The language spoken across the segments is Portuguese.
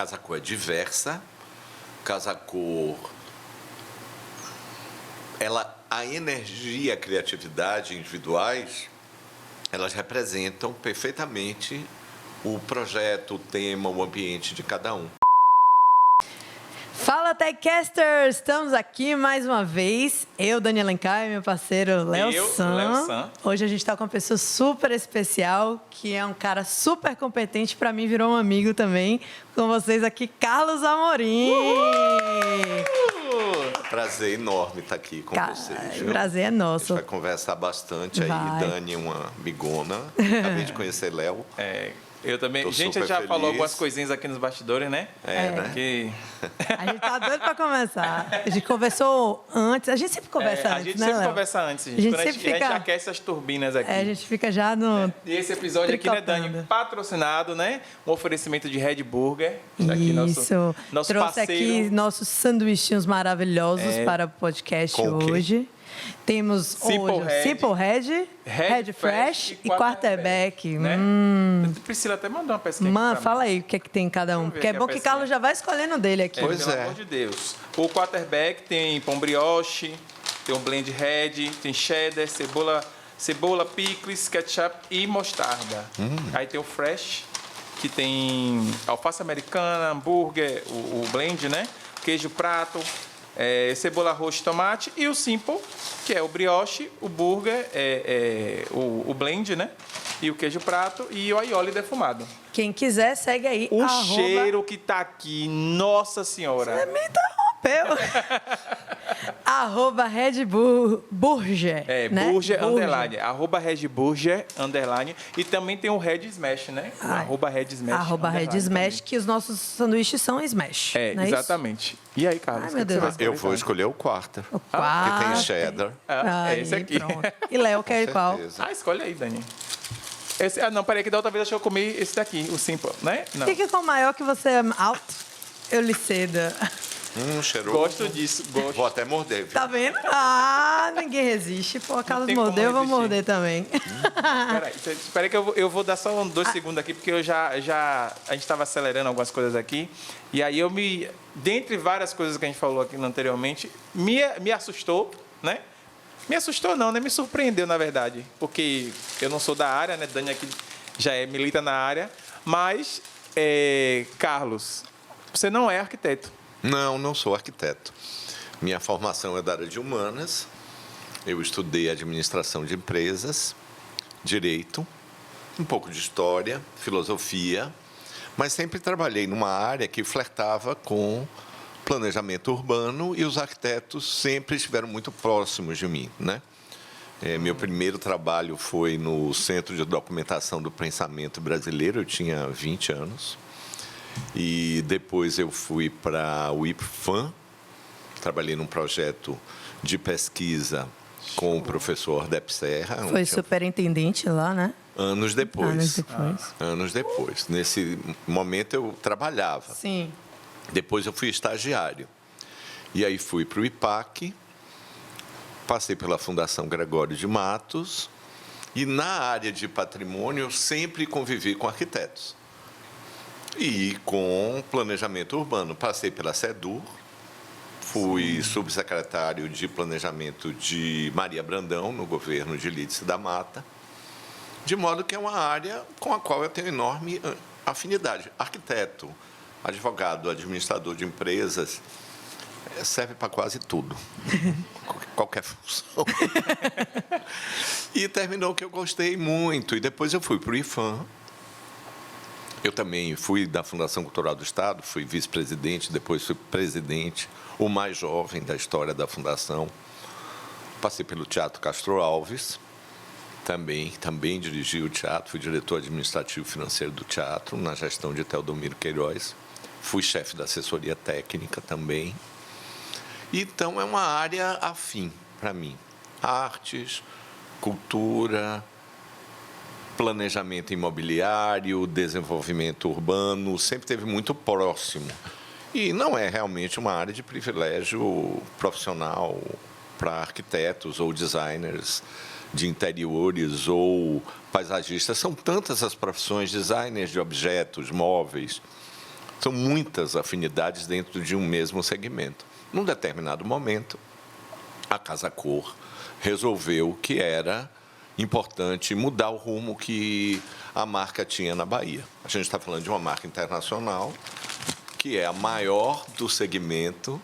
Casa Cor é diversa. Casa Cor, a energia, a criatividade individuais, elas representam perfeitamente o projeto, o tema, o ambiente de cada um. Fala, Techcasters! Estamos aqui mais uma vez. Eu, Dani Alencar, e meu parceiro Léo San. Hoje a gente está com uma pessoa super especial, que é um cara super competente, para mim virou um amigo também. Com vocês aqui, Carlos Amorim! Prazer enorme estar aqui com vocês. Viu? Prazer é nosso. A gente vai conversar bastante aí. Dani, uma bigona. Acabei de conhecer Léo. Eu também. Tô a gente já falou algumas coisinhas aqui nos bastidores, né? Né? Que... A gente tá doido para começar. A gente conversou antes. A gente sempre conversa antes, né, A gente sempre conversa antes, gente. Quando a gente aquece as turbinas aqui. A gente fica já no... E esse episódio aqui, né, Dani? Patrocinado, né? Um oferecimento de Red Burger. Aqui Isso. Nosso Trouxe parceiro. aqui nossos sanduichinhos maravilhosos para o podcast hoje. Temos Simple Red, Red Fresh e Quarterback. Né? Priscila até mandou uma pesquisa. Mano, fala aí o que é que tem em cada um. Porque é bom que o Carlos já vai escolhendo dele aqui. Pelo amor de Deus. O Quarterback tem pão brioche, tem um blend red, tem cheddar, cebola, picles, ketchup e mostarda. Aí tem o Fresh, que tem alface americana, hambúrguer, o blend, né? Queijo prato, cebola roxa e tomate. E o Simple, que é o brioche, o burger, o blend, né? E o queijo prato e o aioli defumado. Quem quiser, segue aí. O cheiro que tá aqui, nossa senhora. Você me interrompeu. @Red Burger. Né? Burger, underline. @Red Burger, underline. E também tem o Red Smash, né? @Red Smash. @Red Smash, que os nossos sanduíches são Smash. Não exatamente. E aí, Carlos? Meu Deus. Eu vou escolher o quarto. O quarto. Que tem cheddar. Esse aqui. Pronto. E Léo quer qual? Escolhe aí, Dani. Não, peraí, que da outra vez eu comi esse daqui, o Simple, né? Não. Fique com o maior que você é alto. Eu lhe ceda. Cheiroso. Gosto disso, gosto. Vou até morder, viu? Tá vendo? Ninguém resiste. Pô, Carlos mordeu, eu vou morder também. Peraí que eu vou dar só 2 segundos aqui, porque a gente estava acelerando algumas coisas aqui. E aí dentre várias coisas que a gente falou aqui anteriormente, me assustou, né? Me assustou não, né? Me surpreendeu, na verdade. Porque eu não sou da área, né? Dani aqui já milita na área. Mas, Carlos, você não é arquiteto. Não sou arquiteto. Minha formação é da área de humanas. Eu estudei administração de empresas, direito, um pouco de história, filosofia, mas sempre trabalhei numa área que flertava com planejamento urbano e os arquitetos sempre estiveram muito próximos de mim, né? Meu primeiro trabalho foi no Centro de Documentação do Pensamento Brasileiro, eu tinha 20 anos. E depois eu fui para o IPFAM, trabalhei num projeto de pesquisa com o professor Depp Serra. Foi superintendente lá, né? Anos depois. Anos depois. Nesse momento eu trabalhava. Sim. Depois eu fui estagiário. E aí fui para o IPAC, passei pela Fundação Gregório de Matos, e na área de patrimônio eu sempre convivi com arquitetos. E com planejamento urbano. Passei pela SEDUR, fui subsecretário de planejamento de Maria Brandão, no governo de Lídice da Mata, de modo que é uma área com a qual eu tenho enorme afinidade. Arquiteto, advogado, administrador de empresas, serve para quase tudo, qualquer função. E terminou que eu gostei muito, e depois eu fui para o IFAM. Eu também fui da Fundação Cultural do Estado, fui vice-presidente, depois fui presidente, o mais jovem da história da Fundação. Passei pelo Teatro Castro Alves, também dirigi o teatro, fui diretor administrativo financeiro do teatro, na gestão de Teodomiro Queiroz. Fui chefe da assessoria técnica também. Então, é uma área afim para mim. Artes, cultura, planejamento imobiliário, desenvolvimento urbano, sempre esteve muito próximo. E não é realmente uma área de privilégio profissional para arquitetos ou designers de interiores ou paisagistas. São tantas as profissões, designers de objetos, móveis, São muitas afinidades dentro de um mesmo segmento. Num determinado momento, a Casa Cor resolveu que era importante mudar o rumo que a marca tinha na Bahia. A gente está falando de uma marca internacional, que é a maior do segmento.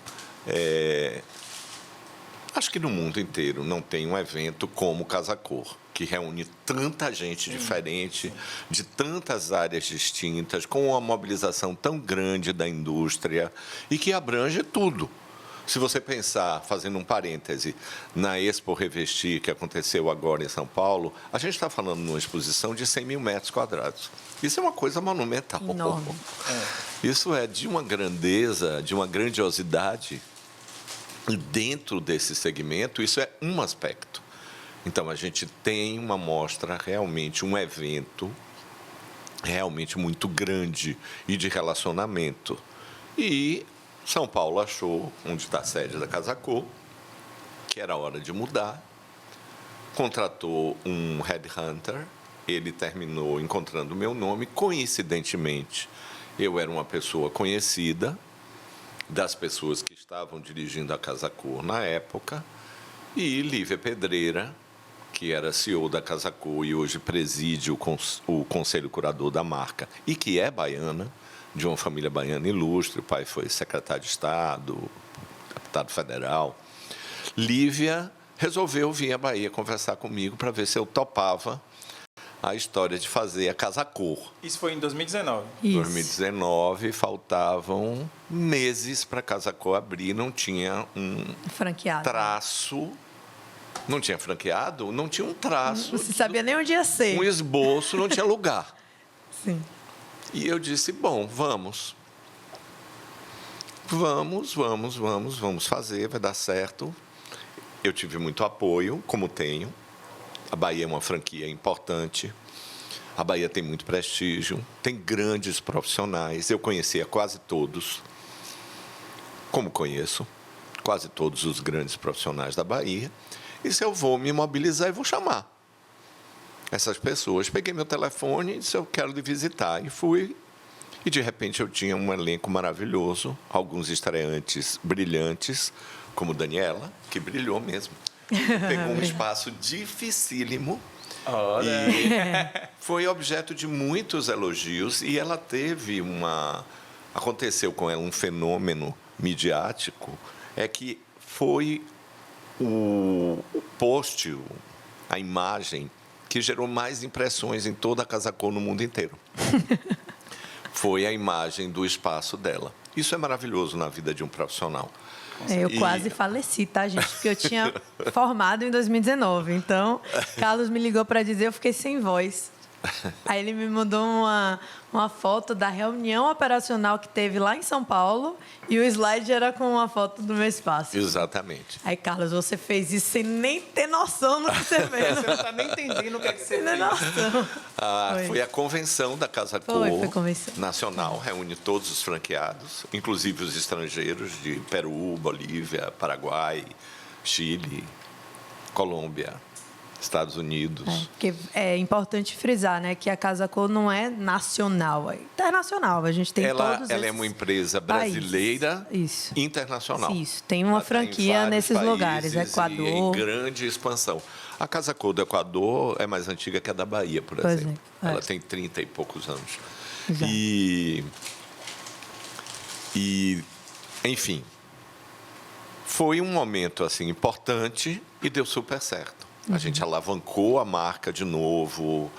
Acho que no mundo inteiro não tem um evento como Casa Cor, que reúne tanta gente diferente, de tantas áreas distintas, com uma mobilização tão grande da indústria e que abrange tudo. Se você pensar, fazendo um parêntese, na Expo Revestir, que aconteceu agora em São Paulo, a gente está falando de uma exposição de 100 mil metros quadrados. Isso é uma coisa monumental. Enorme. Isso é de uma grandeza, de uma grandiosidade. E dentro desse segmento, isso é um aspecto. Então, a gente tem uma mostra, realmente, um evento realmente muito grande e de relacionamento. E São Paulo achou, onde está a sede da Casa Cor, que era hora de mudar, contratou um headhunter, ele terminou encontrando o meu nome, coincidentemente, eu era uma pessoa conhecida das pessoas que estavam dirigindo a Casa Cor na época, e Lívia Pedreira, que era CEO da Casa Cor e hoje preside o conselho curador da marca, e que é baiana, de uma família baiana ilustre, o pai foi secretário de Estado, deputado federal. Lívia resolveu vir à Bahia conversar comigo para ver se eu topava a história de fazer a Casa Cor. Isso foi em 2019? Em 2019, faltavam meses para a Casa Cor abrir, não tinha um traço. Não tinha franqueado, não tinha um traço. Não se sabia nem onde ia ser. Um esboço, não tinha lugar. Sim. E eu disse, bom, vamos fazer, vai dar certo. Eu tive muito apoio, como tenho. A Bahia é uma franquia importante. A Bahia tem muito prestígio, tem grandes profissionais. Eu conhecia quase todos, como conheço, quase todos os grandes profissionais da Bahia. E se eu vou me mobilizar, eu vou chamar essas pessoas. Peguei meu telefone e disse, eu quero lhe visitar. E fui. E, de repente, eu tinha um elenco maravilhoso, alguns estreantes brilhantes, como Daniela, que brilhou mesmo. Pegou um espaço dificílimo. E foi objeto de muitos elogios. E ela teve aconteceu com ela um fenômeno midiático, é que foi o post, a imagem, que gerou mais impressões em toda a Casa Cor no mundo inteiro. Foi a imagem do espaço dela. Isso é maravilhoso na vida de um profissional. Eu quase faleci, tá, gente? Porque eu tinha formado em 2019. Então, Carlos me ligou para dizer, eu fiquei sem voz. Aí ele me mandou uma foto da reunião operacional que teve lá em São Paulo e o slide era com uma foto do meu espaço. Exatamente. Aí, Carlos, você fez isso sem nem ter noção do que você fez. Você não está nem entendendo o que é que você fez. Noção. Foi a convenção da Casa Cor nacional, reúne todos os franqueados, inclusive os estrangeiros de Peru, Bolívia, Paraguai, Chile, Colômbia, Estados Unidos. Porque é importante frisar, né, que a Casa Cor não é nacional, é internacional. A gente tem todos ela é uma empresa brasileira internacional. Isso, tem uma franquia nesses lugares, Equador. Em grande expansão. A Casa Cor do Equador é mais antiga que a da Bahia, por exemplo. Ela tem 30 e poucos anos. Exato. Enfim, foi um momento assim importante e deu super certo. A gente alavancou a marca de novo,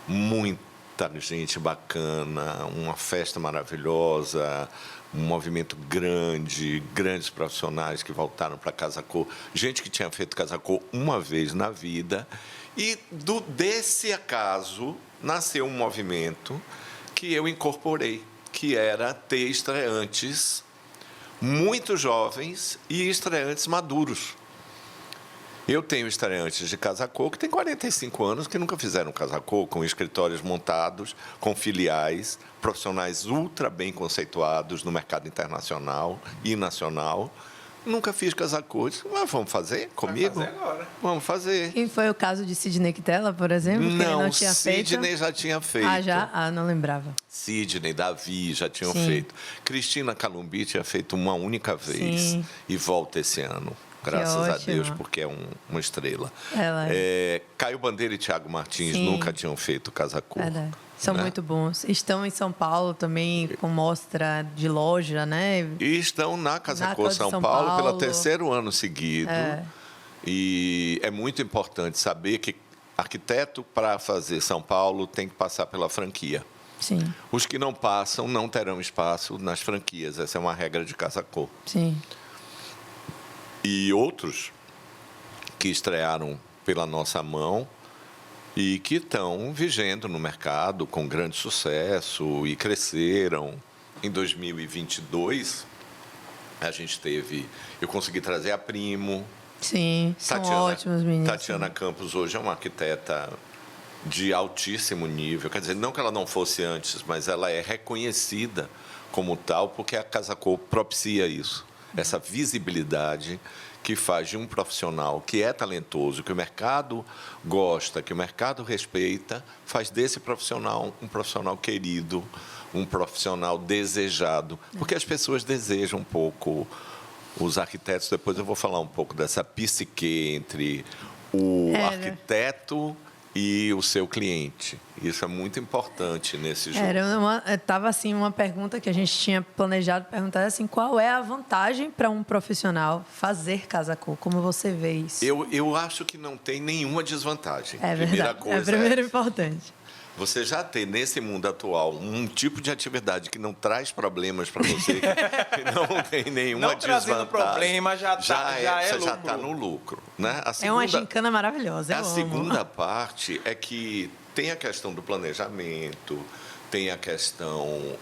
muita gente bacana, uma festa maravilhosa, um movimento grande, grandes profissionais que voltaram para a Casa Cor, gente que tinha feito Casa Cor uma vez na vida. E desse acaso nasceu um movimento que eu incorporei, que era ter estreantes muito jovens e estreantes maduros. Eu tenho estreantes de Casa Cor que têm 45 anos, que nunca fizeram Casa Cor, com escritórios montados, com filiais, profissionais ultra bem conceituados no mercado internacional e nacional, Nunca fiz casacô. Disse, mas vamos fazer comigo? Vai fazer agora. Vamos fazer. E foi o caso de Sidney Quitela, por exemplo, que ele não tinha feito? Sidney já tinha feito. Ah, já? Ah, não lembrava. Sidney, Davi já tinham Sim. feito. Cristina Calumbi tinha feito uma única vez. Sim. E volta esse ano. Graças a ótimo. Deus, porque é uma estrela. Ela Caio Bandeira e Thiago Martins Sim. nunca tinham feito casacô. Verdade. São né? muito bons. Estão em São Paulo também com mostra de loja, né? E estão na Casacô Cor de São São Paulo pelo Paulo. terceiro ano seguido. E é muito importante saber que arquiteto, para fazer São Paulo, tem que passar pela franquia. Sim, Os que não passam não terão espaço nas franquias. Essa é uma regra de Casacô. sim. E outros que estrearam pela nossa mão e que estão vigendo no mercado com grande sucesso e cresceram. Em 2022, eu consegui trazer a Primo. Sim, são ótimos meninos. Tatiana Campos hoje é uma arquiteta de altíssimo nível. Quer dizer, não que ela não fosse antes, mas ela é reconhecida como tal porque a Casacô propicia isso. Essa visibilidade que faz de um profissional que é talentoso, que o mercado gosta, que o mercado respeita, faz desse profissional um profissional querido, um profissional desejado. Porque as pessoas desejam um pouco, os arquitetos, depois eu vou falar um pouco dessa psique entre o arquiteto e o seu cliente. Isso é muito importante nesse jogo. Estava assim uma pergunta que a gente tinha planejado perguntar assim, qual é a vantagem para um profissional fazer casacô? Como você vê isso? Eu acho que não tem nenhuma desvantagem. É Primeira verdade. coisa Primeiro importante. Você já ter nesse mundo atual um tipo de atividade que não traz problemas para você, que não tem nenhuma não trazendo desvantagem. problema, já é Você lucro. já está no lucro. Né? É uma gincana maravilhosa. A segunda parte é que tem a questão do planejamento, tem a questão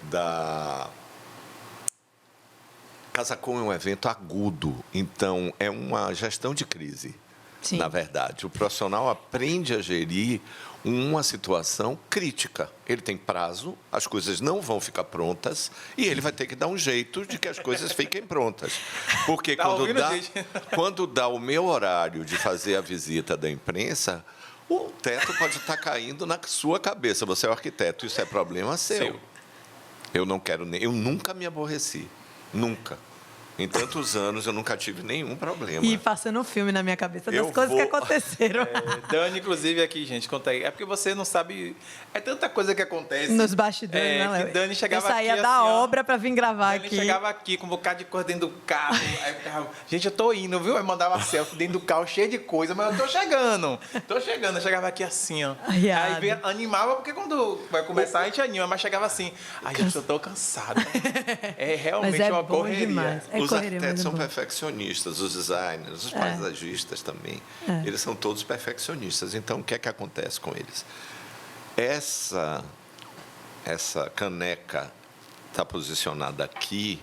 da... Casacô é um evento agudo, então é uma gestão de crise. Sim. Na verdade, o profissional aprende a gerir uma situação crítica. Ele tem prazo, as coisas não vão ficar prontas e ele vai ter que dar um jeito de que as coisas fiquem prontas. Porque quando dá o meu horário de fazer a visita da imprensa, o teto pode estar caindo na sua cabeça. Você é o arquiteto, isso é problema seu. Eu nunca me aborreci. Nunca. Em tantos anos, eu nunca tive nenhum problema. E passando um filme na minha cabeça das coisas que aconteceram. Dani, inclusive, aqui, gente, conta aí. É porque você não sabe... É tanta coisa que acontece. Nos bastidores, né, Léo? Que Dani chegava eu saía aqui, da assim, obra para vir gravar Dani aqui. chegava aqui com um bocado de coisa dentro do carro. Aí eu ficava, gente, eu tô indo, viu? Aí mandava selfie dentro do carro, cheio de coisa. Mas eu tô chegando. Eu chegava aqui assim, ó. Arriado. Aí animava, porque quando vai começar, a gente anima. Mas chegava assim, ai, gente, eu tô cansado. É realmente mas é uma bom correria. demais. Os arquitetos são perfeccionistas, os designers, os paisagistas também. Eles são todos perfeccionistas. Então, o que é que acontece com eles? Essa caneca está posicionada aqui,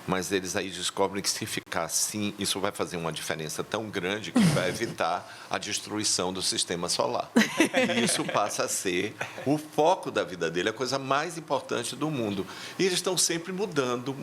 mas eles aí descobrem que se ficar assim, isso vai fazer uma diferença tão grande que vai evitar a destruição do sistema solar. E isso passa a ser o foco da vida dele, a coisa mais importante do mundo. E eles estão sempre mudando,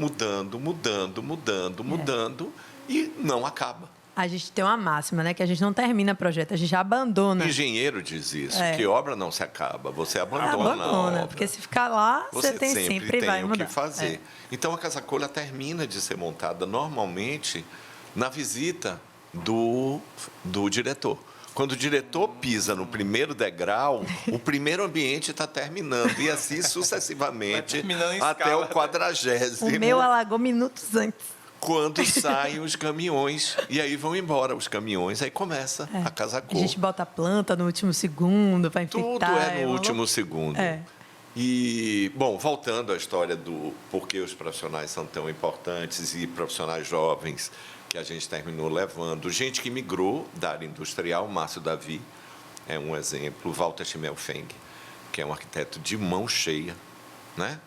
e não acaba. A gente tem uma máxima, né? Que a gente não termina projeto, a gente abandona. O engenheiro diz isso, que obra não se acaba, você abandona a obra. Porque se ficar lá, você tem sempre vai o mudar. que fazer. Então, a Casacô termina de ser montada normalmente na visita do diretor. Quando o diretor pisa no primeiro degrau, o primeiro ambiente está terminando. E assim sucessivamente até o 40º. O meu alagou minutos antes. Quando saem os caminhões. E aí vão embora os caminhões. Aí começa a Casacô. A gente bota a planta no último segundo para enfeitar. Tudo é no último segundo. É. E, bom, voltando à história do porquê os profissionais são tão importantes e profissionais jovens que a gente terminou levando. Gente que migrou da área industrial, Márcio Davi é um exemplo, Walter Schimmelfeng, que é um arquiteto de mão cheia, né?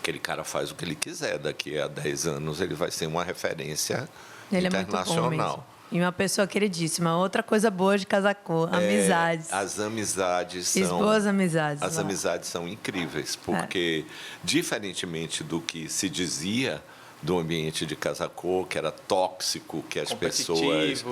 Aquele cara faz o que ele quiser, daqui a 10 anos ele vai ser uma referência internacional. É muito bom mesmo. E uma pessoa queridíssima. Outra coisa boa de Casacô, amizades. As amizades Fiz são... boas amizades. Amizades são incríveis, porque, diferentemente do que se dizia do ambiente de Casa Cor, que era tóxico, que as pessoas...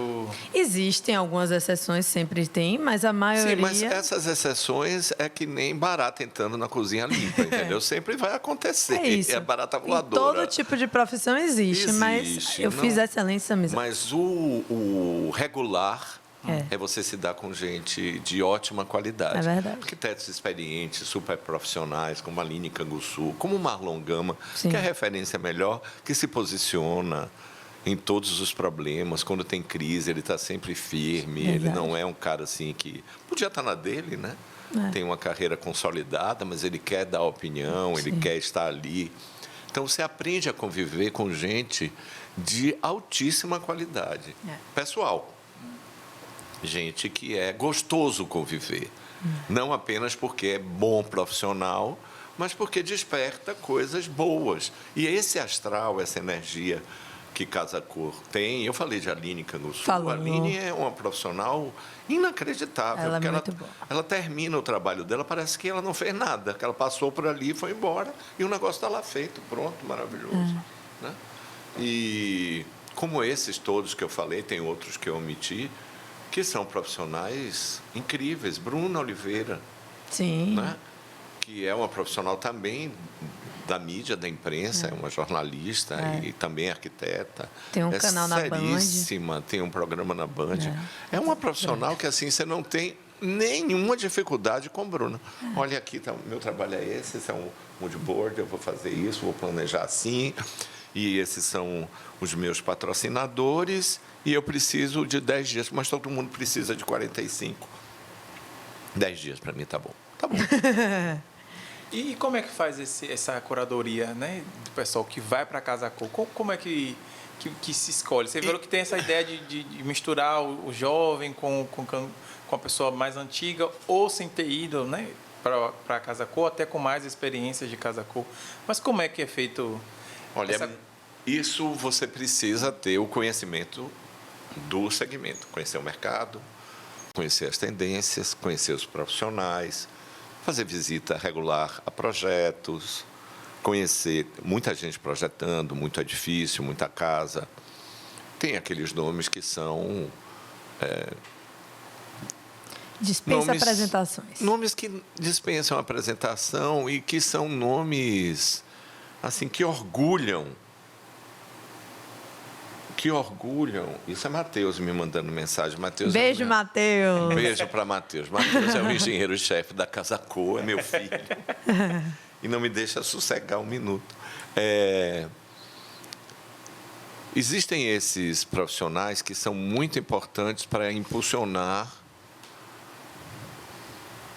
Existem algumas exceções, sempre tem, mas a maioria... Sim, mas essas exceções é que nem barata entrando na cozinha limpa, entendeu? Sempre vai acontecer. É isso. É barata voadora. Todo tipo de profissão existe, mas eu fiz excelência amizade. Mas o regular... É você se dar com gente de ótima qualidade. É verdade. Arquitetos experientes, super profissionais, como a Aline Canguçu, como o Marlon Gama, Sim. que é a referência melhor, que se posiciona em todos os problemas. Quando tem crise, ele está sempre firme. Verdade. Ele não é um cara assim que... Podia estar na dele, né? Tem uma carreira consolidada, mas ele quer dar opinião, ele quer estar ali. Então, você aprende a conviver com gente de altíssima qualidade. Pessoal. Gente que é gostoso conviver. Não apenas porque é bom profissional, mas porque desperta coisas boas. E esse astral, essa energia que Casa Cor tem... Eu falei de Aline Canguçu. A Aline é uma profissional inacreditável. Ela porque é muito boa. ela termina o trabalho dela, parece que ela não fez nada, que ela passou por ali e foi embora, e o negócio está lá feito, pronto, maravilhoso. Né? E como esses todos que eu falei, tem outros que eu omiti, que são profissionais incríveis. Bruna Oliveira, Sim. Né? Que é uma profissional também da mídia, da imprensa, é uma jornalista e também arquiteta. Tem um canal na Band. Seríssima, tem um programa na Band. É uma profissional que assim você não tem nenhuma dificuldade com Bruna. Olha aqui, tá, meu trabalho é esse é um moodboard, eu vou fazer isso, vou planejar assim. E esses são os meus patrocinadores, e eu preciso de 10 dias, mas todo mundo precisa de 45. 10 dias para mim tá bom. Tá bom. E como é que faz essa curadoria, né, do pessoal que vai para Casa Cor? Como é que se escolhe? Você viu que tem essa ideia de misturar o jovem com a pessoa mais antiga, ou sem ter ido, né, para Casa Cor, até com mais experiências de Casa Cor. Mas como é que é feito? Olha, isso você precisa ter o conhecimento do segmento, conhecer o mercado, conhecer as tendências, conhecer os profissionais, fazer visita regular a projetos, conhecer muita gente projetando, muito edifício, muita casa. Tem aqueles nomes que são... Dispensa apresentações. Nomes que dispensam apresentação e que são nomes assim, que orgulham. Isso é Matheus me mandando mensagem. Matheus Beijo, Matheus. Beijo para Matheus. Matheus é o engenheiro-chefe da Casa Cor, é meu filho. E não me deixa sossegar um minuto. Existem esses profissionais que são muito importantes para impulsionar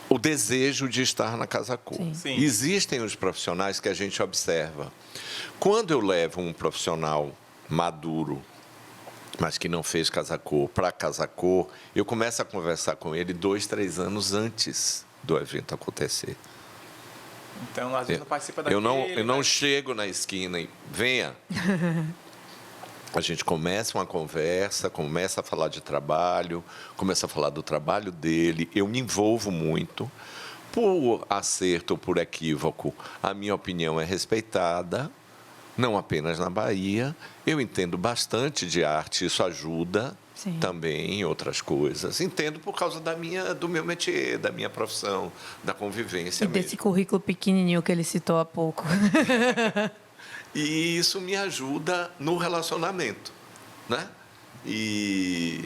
o desejo de estar na Casa Cor. Sim. Existem os profissionais que a gente observa. Quando eu levo um profissional maduro, mas que não fez Casa Cor, para Casa Cor, eu começo a conversar com ele 2, 3 anos antes do evento acontecer. Então, às vezes não participa daquele... Eu não chego na esquina e venha. A gente começa uma conversa, começa a falar de trabalho, começa a falar do trabalho dele. Eu me envolvo muito. Por acerto ou por equívoco, a minha opinião é respeitada, não apenas na Bahia. Eu entendo bastante de arte, isso ajuda também em outras coisas. Entendo por causa do meu métier, da minha profissão, da convivência mesmo. Desse currículo pequenininho que ele citou há pouco. E isso me ajuda no relacionamento, né? E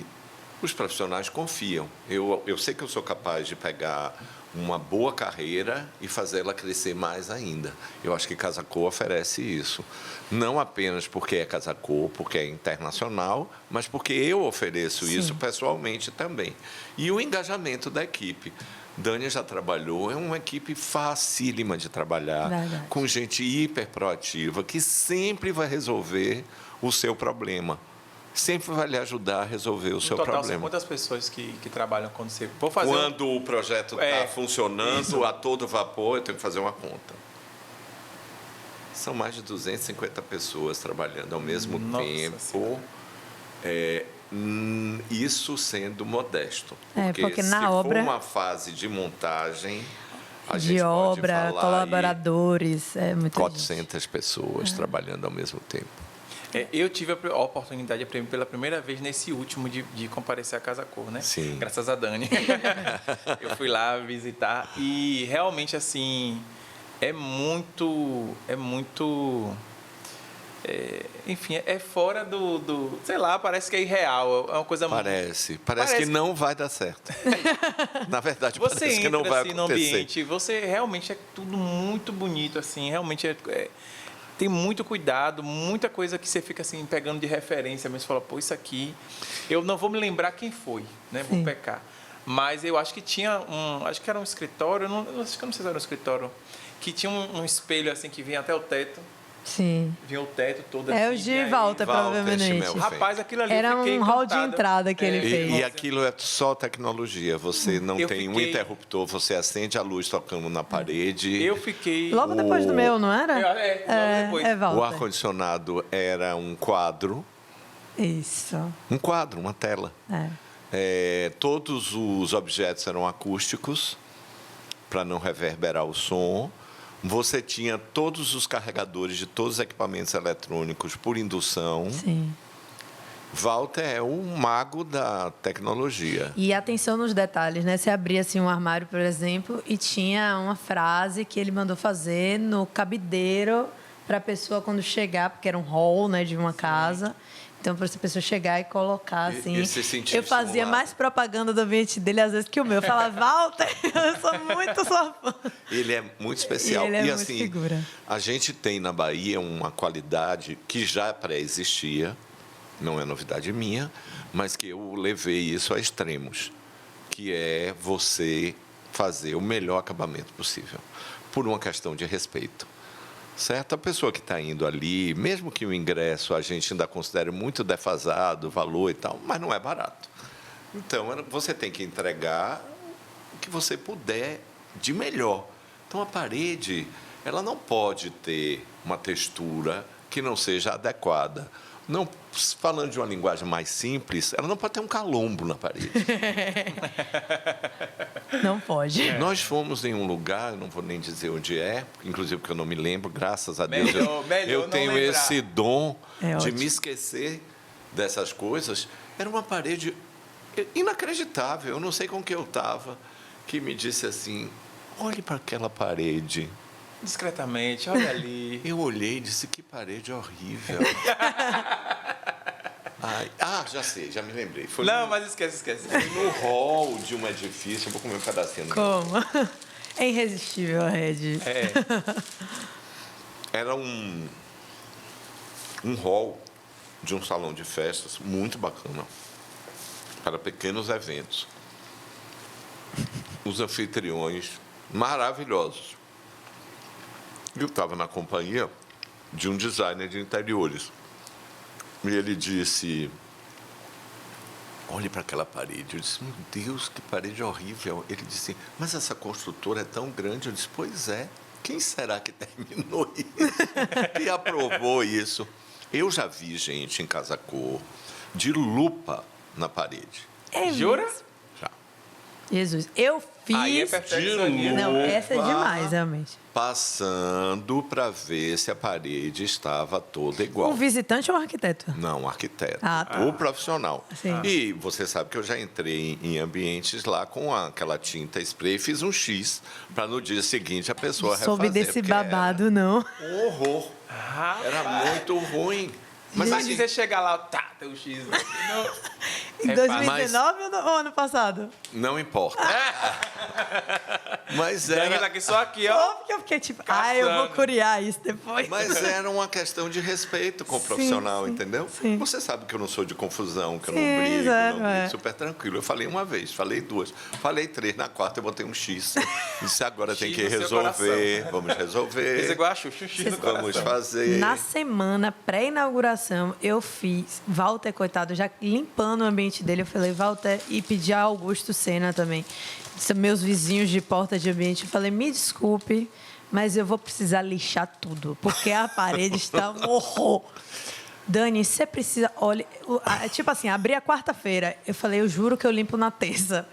os profissionais confiam. Eu sei que eu sou capaz de pegar uma boa carreira e fazê-la crescer mais ainda. Eu acho que Casa Cor oferece isso. Não apenas porque é Casa Cor, porque é internacional, mas porque eu ofereço isso pessoalmente também. E o engajamento da equipe. Dânia já trabalhou, é uma equipe facílima de trabalhar, com gente hiper proativa, que sempre vai resolver o seu problema. Sempre vai lhe ajudar a resolver o seu problema. São quantas pessoas que trabalham quando você... Quando o projeto está funcionando a todo vapor, eu tenho que fazer uma conta. São mais de 250 pessoas trabalhando ao mesmo tempo. Isso sendo modesto. Porque se na obra... for uma fase de montagem, de obra, colaboradores, muita 400 gente. Pessoas trabalhando ao mesmo tempo. Eu tive a oportunidade pela primeira vez nesse último de comparecer à Casa Cor, né? Sim. Graças a Dani. Eu fui lá visitar e realmente, assim, enfim, é fora do... Sei lá, parece que é irreal. É uma coisa Parece que não vai dar certo. Na verdade, parece que não vai acontecer. No ambiente, você realmente é tudo muito bonito, assim, realmente tem muito cuidado, muita coisa que você fica assim pegando de referência, mas você fala, pô, isso aqui, eu não vou me lembrar quem foi, né? Sim. Vou pecar. Mas eu acho que tinha acho que era um escritório, acho que eu não sei se era um escritório, que tinha um espelho assim que vinha até o teto. Sim. Vinha o teto todo assim. É o de Walter, provavelmente. Rapaz, aquilo ali era um hall de entrada que ele fez. E aquilo é só tecnologia. Você não tem um interruptor, você acende a luz tocando na parede. Eu fiquei... Logo depois do meu, não era? Logo depois. O ar-condicionado era um quadro. Isso. Um quadro, uma tela. Todos os objetos eram acústicos, para não reverberar o som. Você tinha todos os carregadores de todos os equipamentos eletrônicos por indução. Sim. Walter é o mago da tecnologia. E atenção nos detalhes, né? Você abria assim, um armário, por exemplo, e tinha uma frase que ele mandou fazer no cabideiro para a pessoa quando chegar, porque era um hall, né, de uma casa. Então, para essa pessoa chegar e colocar, assim... Eu fazia mais propaganda do ambiente dele, às vezes, que o meu. Eu falava, Walter, eu sou muito sua fã. Ele é muito especial. E assim, muito figura. A gente tem na Bahia uma qualidade que já pré-existia, não é novidade minha, mas que eu levei isso a extremos, que é você fazer o melhor acabamento possível, por uma questão de respeito. Certo? A pessoa que está indo ali, mesmo que o ingresso a gente ainda considere muito defasado, o valor e tal, mas não é barato. Então, você tem que entregar o que você puder de melhor. Então, a parede, ela não pode ter uma textura que não seja adequada. Não, falando de uma linguagem mais simples, ela não pode ter um calombo na parede. Não pode. Nós fomos em um lugar, não vou nem dizer onde é, inclusive porque eu não me lembro, graças a Deus. Eu tenho esse dom de me esquecer dessas coisas. Era uma parede inacreditável, eu não sei com que eu estava, que me disse assim, olhe para aquela parede. Discretamente, olha ali. Eu olhei e disse, que parede horrível. Já sei, já me lembrei. Mas esquece. Foi no hall de um edifício, eu vou comer um pedacinho. Como? É irresistível a rede. Era um hall de um salão de festas muito bacana, para pequenos eventos. Os anfitriões maravilhosos. Eu estava na companhia de um designer de interiores. E ele disse, olhe para aquela parede. Eu disse, meu Deus, que parede horrível. Ele disse, mas essa construtora é tão grande. Eu disse, pois é. Quem será que terminou isso? E aprovou isso? Eu já vi gente em Casa Cor de lupa na parede. Jura? Já. Jesus, eu fiz... Aí é perfeccionismo. Não, essa é demais, realmente. Passando para ver se a parede estava toda igual. Um visitante ou um arquiteto? Não, um arquiteto. Tá. O profissional. Sim. E você sabe que eu já entrei em ambientes lá com aquela tinta spray e fiz um X para no dia seguinte a pessoa refazer. Soube desse babado, não. Um horror. Era muito ruim. Mas assim, você chegar lá, tem um X. Em 2019 ou ano passado? Não importa. Mas era... aqui, só aqui, ó. Porque eu fiquei tipo, eu vou curiar isso depois. Mas era uma questão de respeito com o profissional, entendeu? Sim. Você sabe que eu não sou de confusão, que eu não brigo, super tranquilo. Eu falei uma vez, falei duas, falei três, na quarta eu botei um X. Disse, agora tem que resolver, vamos resolver. Fiz igual a Xuxa, X no coração. Vamos fazer. Na semana pré-inauguração, eu fiz, Walter, coitado, já limpando o ambiente dele, eu falei, Walter, e pedi a Augusto Senna também, são meus vizinhos de porta de ambiente, eu falei, me desculpe, mas eu vou precisar lixar tudo, porque a parede está um horror. Dani, você precisa, olha, tipo assim, abri a quarta-feira, eu falei, eu juro que eu limpo na terça.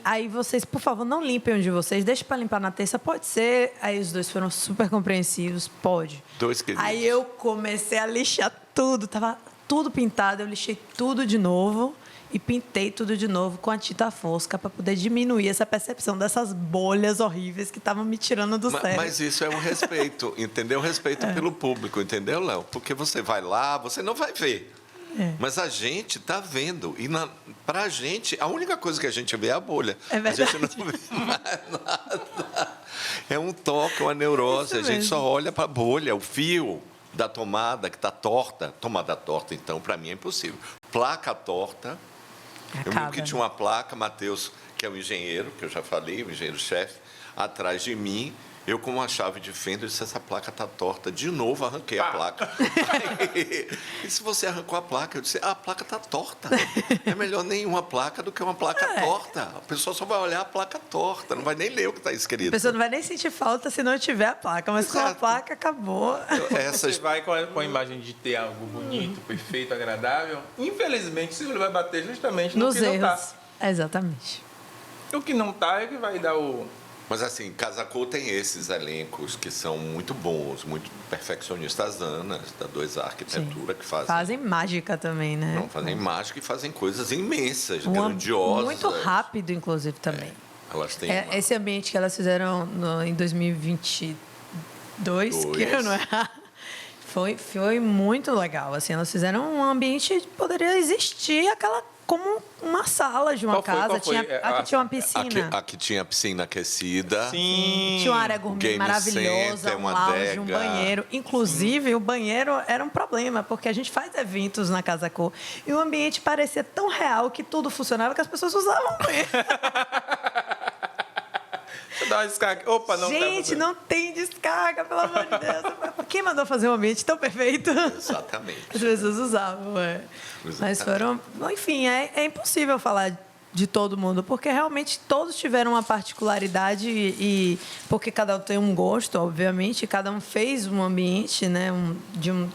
Aí vocês, por favor, não limpem onde vocês, deixem para limpar na terça, pode ser. Aí os dois foram super compreensivos, pode. 2 queridos. Aí eu comecei a lixar tudo, tava tudo pintado, eu lixei tudo de novo e pintei tudo de novo com a tinta fosca para poder diminuir essa percepção dessas bolhas horríveis que estavam me tirando do sério. Mas isso é um respeito, entendeu? Respeito pelo público, entendeu, Léo? Porque você vai lá, você não vai ver. Mas a gente está vendo. E para a gente, a única coisa que a gente vê é a bolha. É verdade. A gente não vê mais nada. É um toque, uma neurose. A gente só olha para a bolha, o fio da tomada que está torta. Tomada torta, então, para mim é impossível. Placa torta. Eu lembro que tinha uma placa, Matheus, que é o engenheiro, que eu já falei, o engenheiro-chefe, atrás de mim. Eu, com uma chave de fenda, disse, essa placa está torta. De novo, arranquei a placa. E se você arrancou a placa? Eu disse, a placa está torta. É melhor nenhuma placa do que uma placa torta. A pessoa só vai olhar a placa torta, não vai nem ler o que está escrito. A pessoa não vai nem sentir falta se não tiver a placa, mas com a placa, acabou. Você vai com a imagem de ter algo bonito, perfeito, agradável. Infelizmente, você vai bater justamente no nos que erros. não está. Exatamente. O que não está é que vai dar o... Mas assim, Casa Cor tem esses elencos que são muito bons, muito perfeccionistas, Anas, da 2A Arquitetura, que fazem mágica também, né? Não, fazem mágica e fazem coisas imensas, grandiosas. Muito rápido, inclusive, também. Elas têm esse ambiente que elas fizeram em 2022, que eu não errar, foi muito legal. Assim, elas fizeram um ambiente que poderia existir como uma sala de uma casa. Aqui tinha uma piscina. Aqui tinha piscina aquecida. Sim. Tinha uma área gourmet maravilhosa, um lounge, um banheiro. Inclusive, o banheiro era um problema, porque a gente faz eventos na Casa Cor e o ambiente parecia tão real que tudo funcionava que as pessoas usavam o banheiro. Dá uma descarga. Opa, não gente, não tem descarga, pelo amor de Deus. Quem mandou fazer um ambiente tão perfeito? Exatamente. As pessoas usavam, Mas foram... Enfim, é impossível falar de todo mundo, porque realmente todos tiveram uma particularidade e porque cada um tem um gosto, obviamente, cada um fez um ambiente, né, de um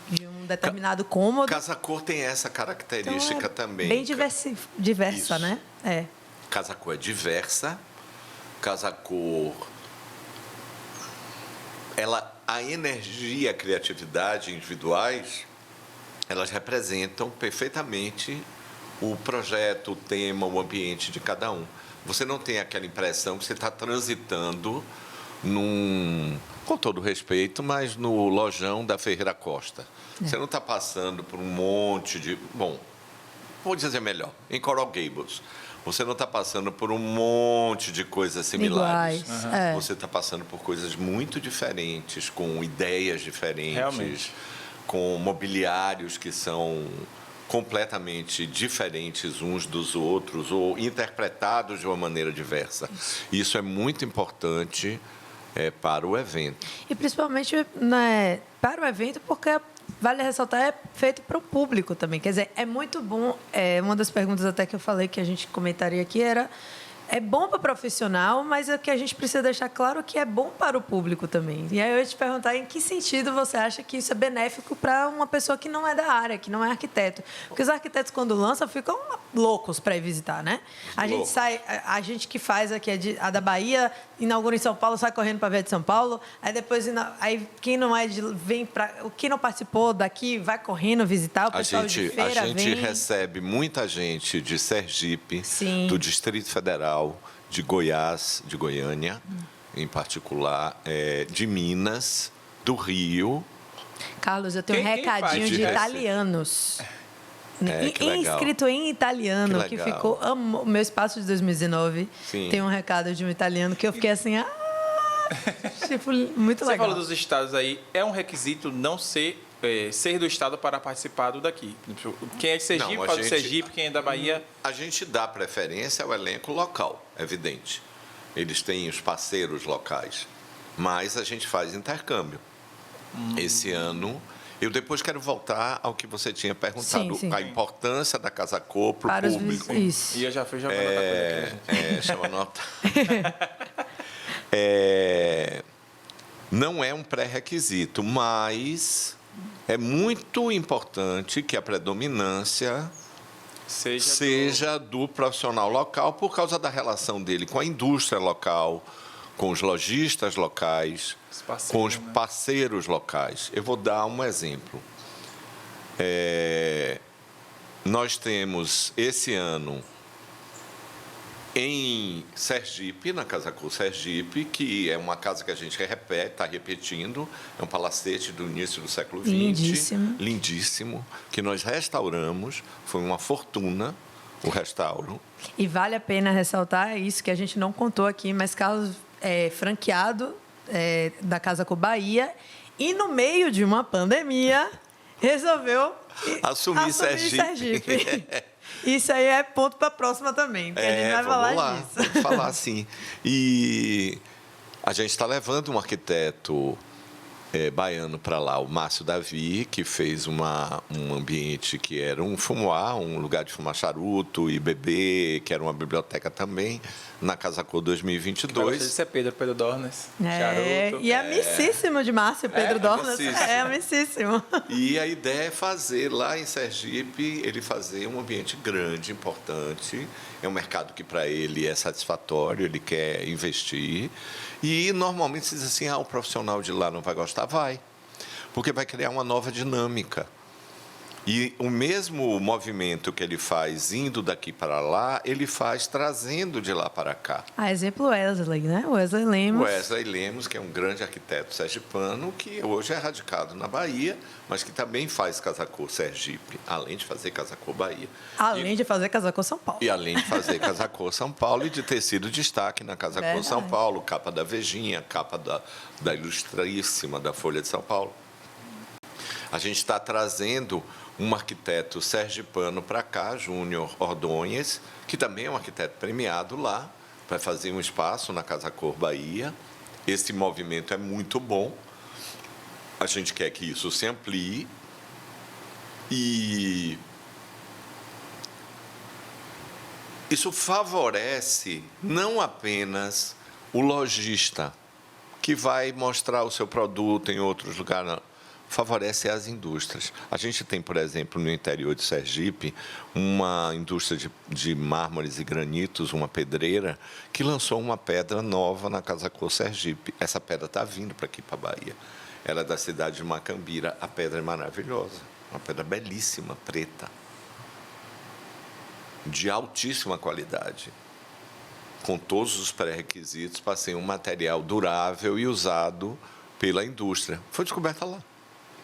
determinado cômodo. Casa Cor tem essa característica então, também. Bem diversa, Isso. né? Casa Cor é diversa. Casa Cor, a energia, a criatividade individuais, elas representam perfeitamente o projeto, o tema, o ambiente de cada um. Você não tem aquela impressão que você está transitando com todo respeito, mas no lojão da Ferreira Costa. Você não está passando por um monte de... Bom, vou dizer melhor, em Coral Gables. Você não está passando por um monte de coisas similares. Você está passando por coisas muito diferentes, com ideias diferentes, realmente, com mobiliários que são completamente diferentes uns dos outros ou interpretados de uma maneira diversa. Isso é muito importante para o evento. E principalmente, né, para o evento, porque vale ressaltar, é feito para o público também. Quer dizer, é muito bom. Uma das perguntas até que eu falei que a gente comentaria aqui era... É bom para o profissional, mas é que a gente precisa deixar claro que é bom para o público também. E aí eu ia te perguntar em que sentido você acha que isso é benéfico para uma pessoa que não é da área, que não é arquiteto. Porque os arquitetos, quando lançam, ficam loucos para ir visitar, né? A gente que faz aqui a da Bahia, inaugura em São Paulo, sai correndo para ver a de São Paulo. Aí depois, quem não é quem não participou daqui, vai correndo visitar. O pessoal de feira A gente recebe muita gente de Sergipe, sim, do Distrito Federal, de Goiás, de Goiânia, em particular, de Minas, do Rio. Carlos, eu tenho um recadinho de italianos. Escrito em italiano, que ficou... O meu espaço de 2019 tem um recado de um italiano que eu fiquei assim... tipo, muito legal. Você falou dos estados aí, é um requisito não ser do estado para participar do daqui. Quem é de Sergipe, fala de Sergipe, quem é da Bahia... A gente dá preferência ao elenco local, evidente. Eles têm os parceiros locais, mas a gente faz intercâmbio. Esse ano... Eu depois quero voltar ao que você tinha perguntado, sim. A importância da Casa Cor para o público. Isso. E eu já fui jogando outra coisa aqui. Chama a nota. Não é um pré-requisito, mas é muito importante que a predominância seja do profissional local, por causa da relação dele com a indústria local, com os lojistas locais, com os parceiros locais. Eu vou dar um exemplo. Nós temos, esse ano, em Sergipe, na Casa Cor Sergipe, que é uma casa que a gente repete, está repetindo, é um palacete do início do século XX. Lindíssimo. Lindíssimo, que nós restauramos, foi uma fortuna o restauro. E vale a pena ressaltar isso que a gente não contou aqui, mas Carlos é franqueado da Casa Cor Bahia e no meio de uma pandemia resolveu assumir Sergipe. Isso aí é ponto para a próxima também, porque a gente vai falar disso. Vamos falar sim. E a gente está levando um arquiteto baiano para lá, o Márcio Davi, que fez um ambiente que era um fumoir, um lugar de fumar charuto e beber, que era uma biblioteca também, na Casa Cor 2022. Isso é Pedro Dornes. Charuto. E é amicíssimo de Márcio, Pedro Dornes. É amicíssimo. E a ideia é fazer lá em Sergipe, ele fazer um ambiente grande, importante. É um mercado que para ele é satisfatório, ele quer investir. E normalmente se diz assim, o profissional de lá não vai gostar, vai. Porque vai criar uma nova dinâmica. E o mesmo movimento que ele faz indo daqui para lá, ele faz trazendo de lá para cá. Exemplo Wesley, né? Wesley Lemos. Wesley Lemos, que é um grande arquiteto sergipano, que hoje é radicado na Bahia, mas que também faz Casa Cor Sergipe, além de fazer Casa Cor Bahia. Além de fazer Casa Cor São Paulo. E além de fazer Casa Cor São Paulo e de ter sido destaque na Casa Cor São Paulo, capa da Vejinha, capa da Ilustríssima da Folha de São Paulo. A gente está trazendo um arquiteto sergipano para cá, Júnior Ordonhes, que também é um arquiteto premiado lá, vai fazer um espaço na Casa Cor Bahia. Esse movimento é muito bom. A gente quer que isso se amplie. E isso favorece não apenas o lojista, que vai mostrar o seu produto em outros lugares, não. Favorece as indústrias. A gente tem, por exemplo, no interior de Sergipe, uma indústria de mármores e granitos, uma pedreira, que lançou uma pedra nova na Casa Cor Sergipe. Essa pedra está vindo para aqui, para a Bahia. Ela é da cidade de Macambira. A pedra é maravilhosa, uma pedra belíssima, preta, de altíssima qualidade, com todos os pré-requisitos para ser um material durável e usado pela indústria. Foi descoberta lá.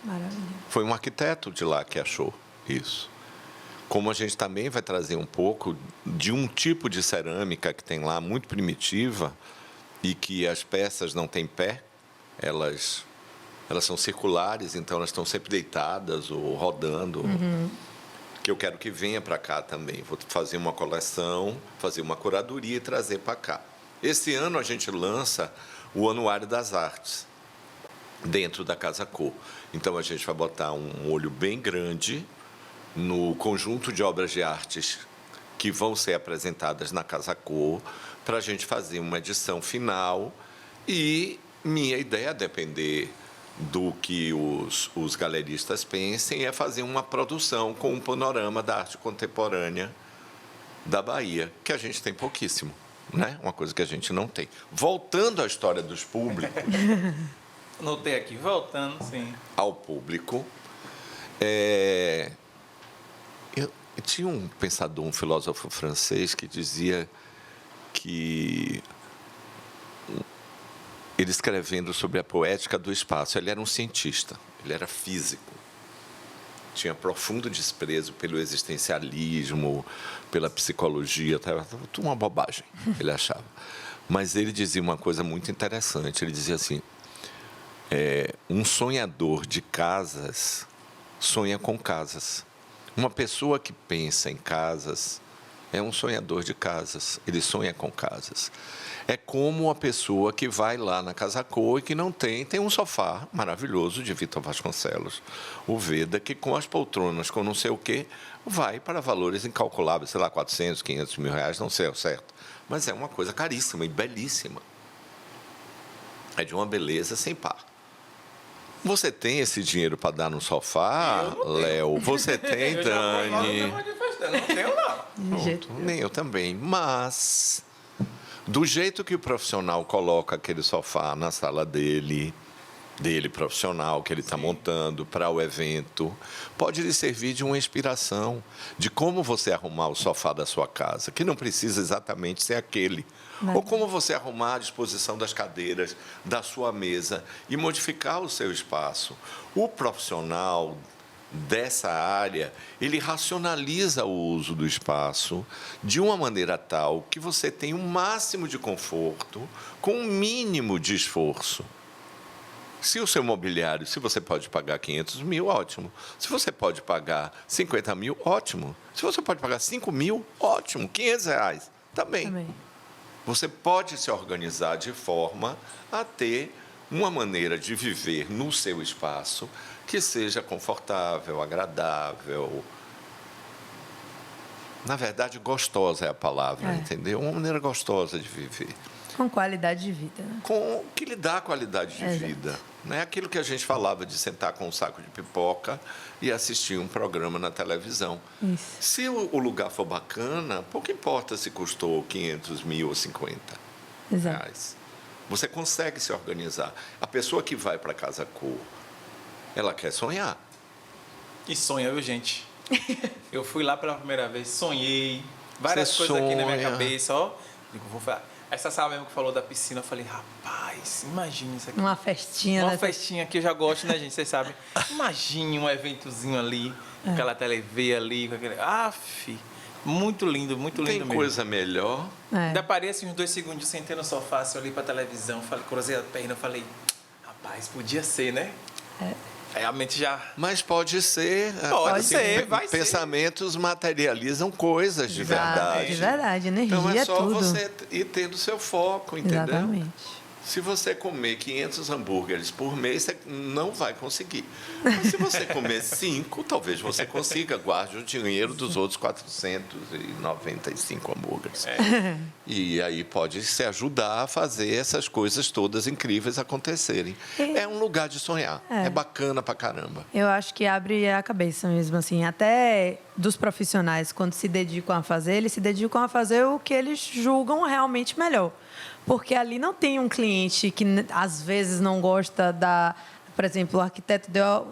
Maravilha. Foi um arquiteto de lá que achou isso. Como a gente também vai trazer um pouco de um tipo de cerâmica que tem lá, muito primitiva, e que as peças não têm pé, elas são circulares, então elas estão sempre deitadas ou rodando, que eu quero que venha para cá também. Vou fazer uma coleção, fazer uma curadoria e trazer para cá. Esse ano a gente lança o Anuário das Artes, dentro da Casa Cor. Então, a gente vai botar um olho bem grande no conjunto de obras de artes que vão ser apresentadas na Casa Cor, para a gente fazer uma edição final. E minha ideia, a depender do que os galeristas pensem, é fazer uma produção com um panorama da arte contemporânea da Bahia, que a gente tem pouquíssimo, né? Uma coisa que a gente não tem. Voltando à história dos públicos... Anotei aqui, voltando, sim. Ao público. Eu tinha um pensador, um filósofo francês, que dizia que, ele escrevendo sobre a poética do espaço, ele era um cientista, ele era físico. Tinha profundo desprezo pelo existencialismo, pela psicologia, tudo uma bobagem, ele achava. Mas ele dizia uma coisa muito interessante, ele dizia assim: um sonhador de casas sonha com casas. Uma pessoa que pensa em casas é um sonhador de casas, ele sonha com casas. É como uma pessoa que vai lá na Casa Cor e que não tem um sofá maravilhoso de Vitor Vasconcelos, o Veda, que com as poltronas, com não sei o quê, vai para valores incalculáveis, sei lá, 400, 500 mil reais, não sei ao certo. Mas é uma coisa caríssima e belíssima. É de uma beleza sem par. Você tem esse dinheiro para dar no sofá, Léo? Você tem, Dani? Eu não tenho, não. De jeito Nem eu também. Mas, do jeito que o profissional coloca aquele sofá na sala dele profissional, que ele está montando para o evento, pode lhe servir de uma inspiração de como você arrumar o sofá da sua casa, que não precisa exatamente ser aquele. Ou como você arrumar a disposição das cadeiras da sua mesa e modificar o seu espaço. O profissional dessa área, ele racionaliza o uso do espaço de uma maneira tal que você tem um máximo de conforto com um mínimo de esforço. Se o seu mobiliário, se você pode pagar 500 mil, ótimo. Se você pode pagar 50 mil, ótimo. Se você pode pagar 5 mil, ótimo. 500 reais, também. Você pode se organizar de forma a ter uma maneira de viver no seu espaço que seja confortável, agradável. Na verdade, gostosa é a palavra, entendeu? Uma maneira gostosa de viver. Com qualidade de vida. Né? Com que lhe dá qualidade de vida. Não é aquilo que a gente falava de sentar com um saco de pipoca e assistir um programa na televisão. Isso. Se o lugar for bacana, pouco importa se custou 500 mil ou 50 reais. Você consegue se organizar. A pessoa que vai para Casa Cor, ela quer sonhar. E sonha, viu, gente? Eu fui lá pela primeira vez, sonhei. Várias coisas aqui na minha cabeça, ó. Digo, vou falar. Essa sala mesmo que falou da piscina, eu falei, rapaz, imagina isso aqui. Uma festinha. Uma festinha que eu já gosto, né, gente? Vocês sabem. Imagine um eventozinho ali, aquela TV ali, com aquele... muito lindo mesmo. Tem coisa melhor. Ainda parei assim uns 2 segundos, sentei no sofá, assim, olhei pra televisão, falei, cruzei a perna, falei, rapaz, podia ser, né? Aí a mente já... Mas pode ser. Pode ser, vai ser. Pensamentos materializam coisas de verdade. De verdade, energia, então é só tudo. você ir tendo seu foco, entendeu? Exatamente. Se você comer 500 hambúrgueres por mês, você não vai conseguir. Mas se você comer 5, talvez você consiga. Guarde o dinheiro dos outros 495 hambúrgueres. E aí pode se ajudar a fazer essas coisas todas incríveis acontecerem. É um lugar de sonhar. É bacana pra caramba. Eu acho que abre a cabeça mesmo, assim. Até dos profissionais, quando se dedicam a fazer, eles se dedicam a fazer o que eles julgam realmente melhor. Porque ali não tem um cliente que, às vezes, não gosta da... Por exemplo, o arquiteto deu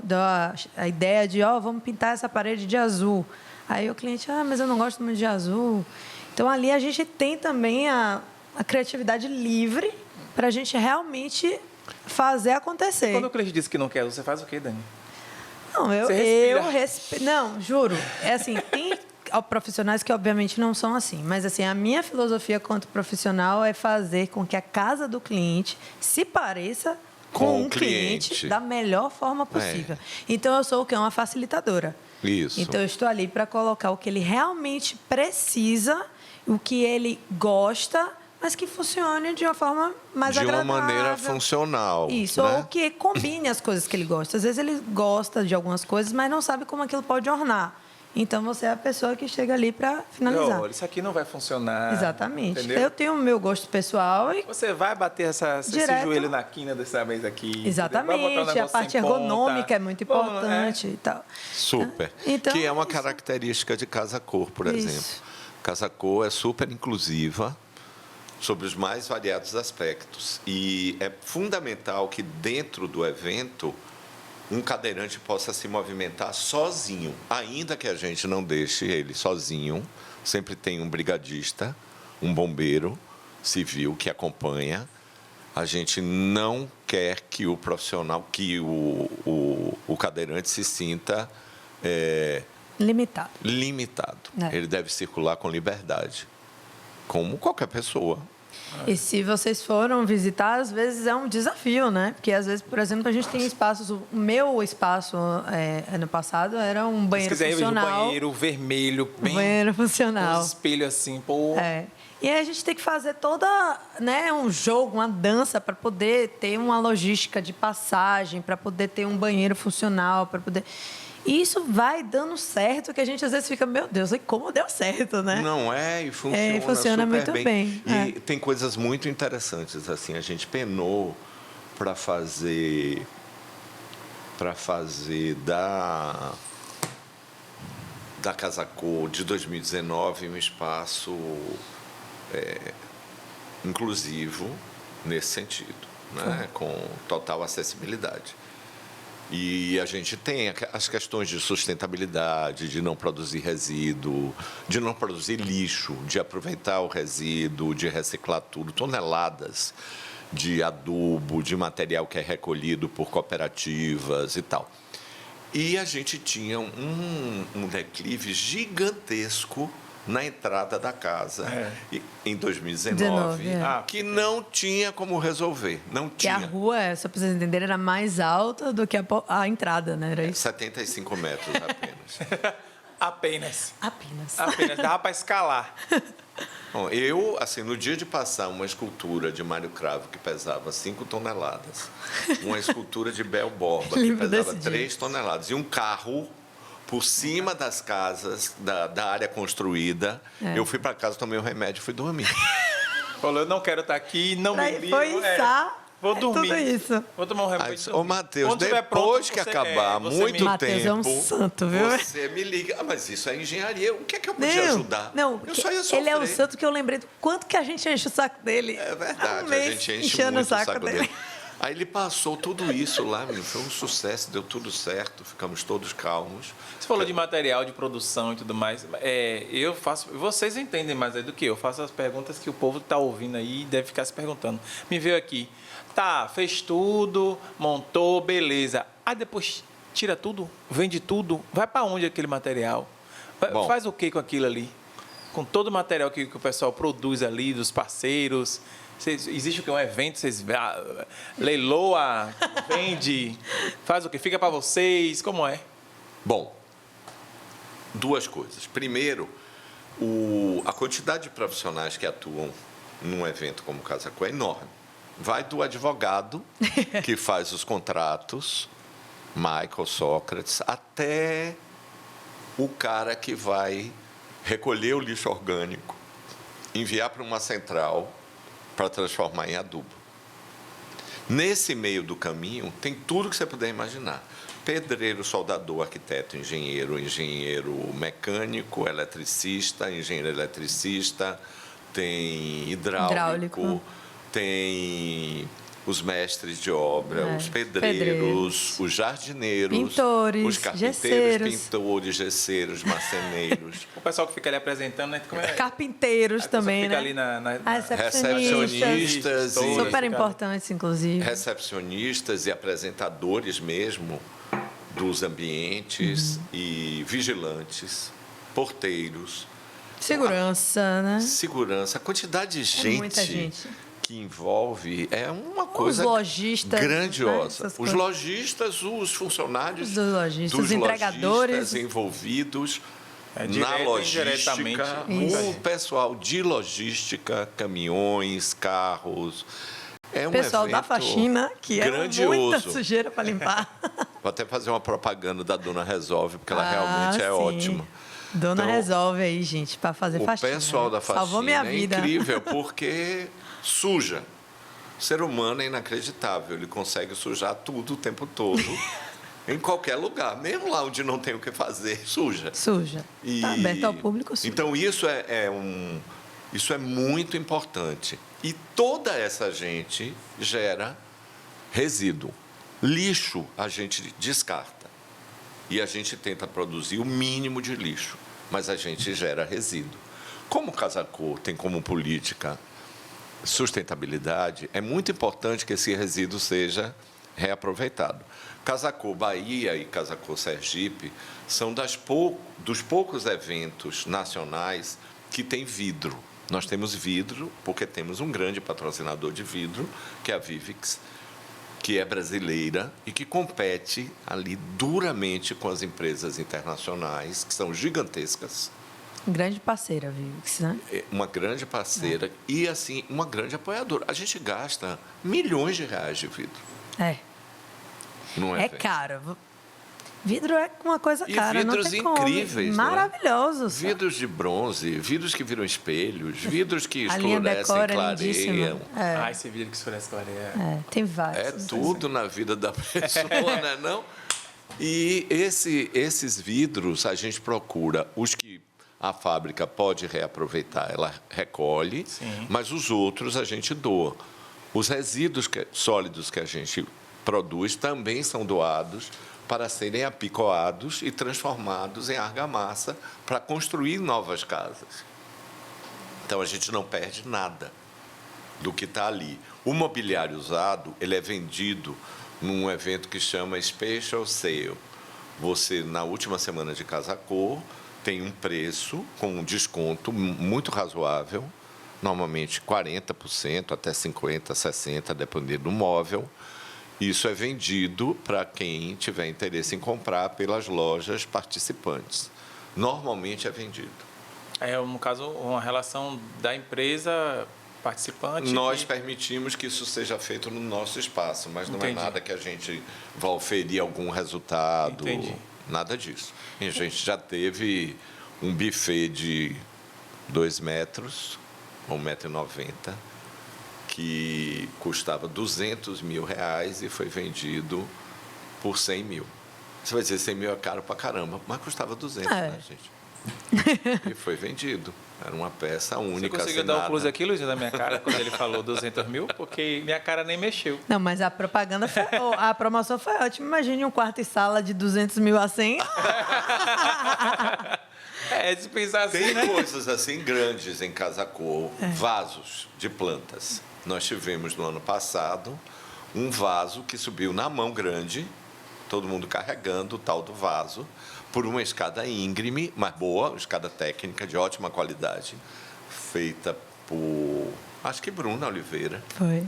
a ideia de, vamos pintar essa parede de azul. Aí o cliente, mas eu não gosto muito de azul. Então, ali a gente tem também a criatividade livre para a gente realmente fazer acontecer. E quando o cliente diz que não quer, você faz o quê, Dani? Não, eu respeito. Não, juro. É assim, tem profissionais que obviamente não são assim, mas assim, a minha filosofia quanto profissional é fazer com que a casa do cliente se pareça com um cliente da melhor forma possível. Então eu sou o quê? Uma facilitadora. Isso. Então eu estou ali para colocar o que ele realmente precisa, o que ele gosta, mas que funcione de uma forma mais agradável. De uma maneira funcional. Isso, né? ou que combine as coisas que ele gosta. Às vezes ele gosta de algumas coisas, mas não sabe como aquilo pode ornar. Então, você é a pessoa que chega ali para finalizar. Olha, isso aqui não vai funcionar. Exatamente. Entendeu? Eu tenho o meu gosto pessoal e... Você vai bater esse joelho na quina dessa mesa aqui. Exatamente. A parte ergonômica é muito importante e tal. Super. Então, que é uma característica de Casa Cor, por exemplo. Casa Cor é super inclusiva sobre os mais variados aspectos. E é fundamental que dentro do evento um cadeirante possa se movimentar sozinho, ainda que a gente não deixe ele sozinho. Sempre tem um brigadista, um bombeiro civil que acompanha. A gente não quer que o profissional, que o cadeirante se sinta limitado. Ele deve circular com liberdade, como qualquer pessoa. E se vocês foram visitar, às vezes é um desafio, né? Porque, às vezes, por exemplo, a gente tem espaços... O meu espaço, ano passado, era um banheiro funcional. Se quiser, um banheiro vermelho, bem... Banheiro funcional. Um espelho assim, pô... E aí a gente tem que fazer toda, né, um jogo, uma dança para poder ter uma logística de passagem, para poder ter um banheiro funcional, para poder... E isso vai dando certo, que a gente às vezes fica, meu Deus, e como deu certo, né? Não é, e funciona, funciona super muito bem. E tem coisas muito interessantes, assim, a gente penou para fazer da Casa Cor de 2019 um espaço inclusivo nesse sentido, né? Com total acessibilidade. E a gente tem as questões de sustentabilidade, de não produzir resíduo, de não produzir lixo, de aproveitar o resíduo, de reciclar tudo, toneladas de adubo, de material que é recolhido por cooperativas e tal. E a gente tinha um declive gigantesco na entrada da casa em 2019, que não tinha como resolver. Não tinha. Que a rua, só para vocês entenderem, era mais alta do que a entrada, né? Era isso? 75 metros apenas. Apenas. Dava para escalar. Bom, eu, assim, no dia de passar uma escultura de Mário Cravo que pesava 5 toneladas, uma escultura de Bel Borba que pesava 3 toneladas, e um carro por cima das casas, da área construída, eu fui para casa, tomei um remédio e fui dormir. Falou, eu não quero estar aqui, não me ligo. Vou dormir. Tudo isso. Vou tomar um remédio. Ô, Matheus, depois que acabar muito Matheus tempo... é um santo, viu? Você me liga. Ah, mas isso é engenharia. O que é que eu podia ajudar? Não, eu só ia sofrer. Ele é um santo que eu lembrei do quanto que a gente enche o saco dele. É verdade, a gente enche muito o saco dele. Aí ele passou tudo isso lá, foi um sucesso, deu tudo certo, ficamos todos calmos. Você falou de material, de produção e tudo mais. Eu faço... Vocês entendem mais aí do que eu. Faço as perguntas que o povo está ouvindo aí e deve ficar se perguntando. Me veio aqui. Tá, fez tudo, montou, beleza. Aí depois tira tudo, vende tudo. Vai para onde aquele material? Faz o que com aquilo ali? Com todo o material que o pessoal produz ali, dos parceiros. Existe o que? Um evento? Vocês leiloa, vende, faz o que? Fica para vocês? Como é? Bom, duas coisas. Primeiro, a quantidade de profissionais que atuam num evento como o Casa Cor é enorme. Vai do advogado, que faz os contratos, Michael Sócrates, até o cara que vai recolher o lixo orgânico, enviar para uma central para transformar em adubo. Nesse meio do caminho, tem tudo que você puder imaginar. Pedreiro, soldador, arquiteto, engenheiro mecânico, eletricista, engenheiro eletricista, tem hidráulico. Tem os mestres de obra, os pedreiros, os jardineiros, pintores, os carpinteiros, pintores, gesseiros, marceneiros. O pessoal que fica ali apresentando, né? Como é? Carpinteiros também, fica né? Ali na recepcionistas. Super importantes, inclusive. Recepcionistas e apresentadores mesmo dos ambientes e vigilantes, porteiros. Segurança, né? Segurança. A quantidade de gente... muita gente que envolve é uma coisa grandiosa. Né? Os lojistas, os funcionários dos lojistas, os entregadores envolvidos na logística, o pessoal de logística, caminhões, carros. É um pessoal evento da faxina, que grandioso. É muita sujeira para limpar. Vou até fazer uma propaganda da Dona Resolve, porque ela realmente é ótima. Dona Resolve aí, gente, para fazer faxina. O pessoal da faxina salvou minha vida. Incrível, porque suja. O ser humano é inacreditável. Ele consegue sujar tudo o tempo todo, em qualquer lugar. Mesmo lá onde não tem o que fazer, suja. Suja. Está aberto ao público, suja. Então, isso é muito importante. E toda essa gente gera resíduo. Lixo a gente descarta. E a gente tenta produzir o mínimo de lixo, mas a gente gera resíduo. Como Casa Cor tem como política sustentabilidade, é muito importante que esse resíduo seja reaproveitado. Casa Cor Bahia e Casa Cor Sergipe são dos poucos eventos nacionais que tem vidro. Nós temos vidro porque temos um grande patrocinador de vidro, que é a Vivix, que é brasileira e que compete ali duramente com as empresas internacionais, que são gigantescas. Grande parceira, Vivix, né? Uma grande parceira e, assim, uma grande apoiadora. A gente gasta milhões de reais de vidro. Não é caro. Vidro é uma coisa cara, vidros não tem como. Incríveis, maravilhosos. Vidros de bronze, vidros que viram espelhos, vidros que escurecem, clareiam. Esse vidro que escurece, clareia. Tem vários. É tudo na vida da pessoa, não é não? E esses vidros, a gente procura os que a fábrica pode reaproveitar, ela recolhe, Sim. mas os outros a gente doa. Os resíduos sólidos que a gente produz também são doados para serem apicoados e transformados em argamassa para construir novas casas. Então, a gente não perde nada do que está ali. O mobiliário usado, ele é vendido num evento que chama Special Sale. Você, na última semana de Casa Cor, tem um preço com um desconto muito razoável, normalmente 40%, até 50%, 60%, dependendo do móvel. Isso é vendido para quem tiver interesse em comprar pelas lojas participantes. Normalmente é vendido. É, no caso, uma relação da empresa participante. Nós permitimos que isso seja feito no nosso espaço, mas não Entendi. é nada que a gente vá oferir algum resultado, Entendi. nada disso. E a gente já teve um buffet de 2 metros, 1,90 m, que custava R$200 mil e foi vendido por 100 mil. Você vai dizer, 100 mil é caro pra caramba, mas custava 200, né, gente? E foi vendido. Era uma peça única. Você conseguiu dar um close aqui, Luiz, na minha cara, quando ele falou 200 mil? Porque minha cara nem mexeu. Não, mas a propaganda foi, a promoção foi ótima. Imagine um quarto e sala de 200 mil a 100. Se pensar assim, Tem né? coisas assim grandes em Casa Cor, vasos de plantas. Nós tivemos no ano passado um vaso que subiu na mão grande, todo mundo carregando o tal do vaso, por uma escada íngreme, mas boa, escada técnica, de ótima qualidade, feita por, acho que Bruna Oliveira. Foi.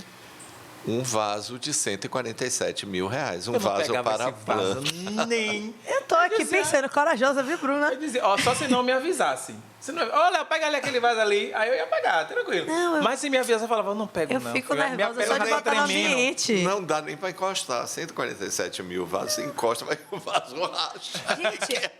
Um vaso de R$147 mil. Um Eu não vaso pegava para esse vaso planta. nem. Eu tô aqui pensando, corajosa, viu, Bruna? Eu dizia, ó, só se não me avisasse. Se não, olha, pega ali aquele vaso ali, aí eu ia pegar, tranquilo. Não, Mas se me avisasse, eu falava, não pego Eu não. fico Minha nervosa perna só de tá botar no tremendo. ambiente. Não dá nem para encostar. 147 mil vasos, você encosta, mas o vaso racha. Gente,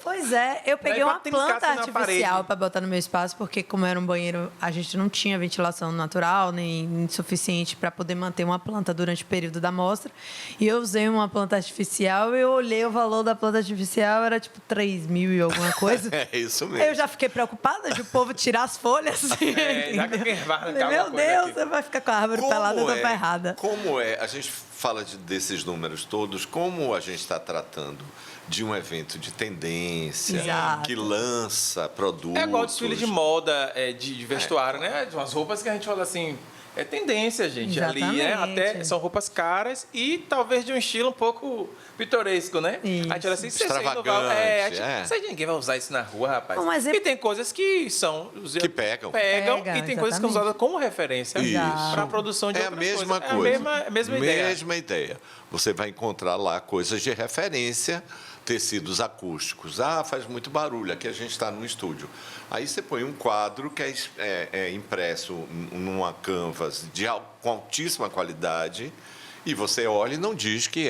pois é, eu peguei Vai uma bater em casa planta na artificial parede. para botar no meu espaço, porque como era um banheiro, a gente não tinha ventilação natural, nem suficiente para poder manter uma planta durante o período da amostra. E eu usei uma planta artificial e eu olhei o valor da planta artificial, era tipo 3 mil e alguma coisa. É isso mesmo. Eu já fiquei preocupada de o povo tirar as folhas. Já que entendeu? quem vai arrancar Meu alguma coisa Deus, aqui. você vai ficar com a árvore pelada da pé errada. Como é? A gente fala desses números todos, como a gente está tratando de um evento de tendência, Exato. que lança produtos. É igual desfile de moda, de vestuário, né? De umas roupas que a gente fala assim, é tendência, gente. Ali, né? Exatamente. Até são roupas caras e talvez de um estilo um pouco pitoresco, né? Isso. A gente olha assim, Extravagante, Isso aí ninguém vai usar isso na rua, rapaz. Não, mas E tem coisas que são... Que pegam. Pegam, e tem coisas que exatamente. são usadas como referência Isso. para a produção de É a outras mesma coisas. coisa. É a mesma ideia. Mesma ideia. Você vai encontrar lá coisas de referência, tecidos acústicos. Ah, faz muito barulho. Aqui a gente está no estúdio. Aí você põe um quadro que é impresso numa canvas com altíssima qualidade e você olha e não diz que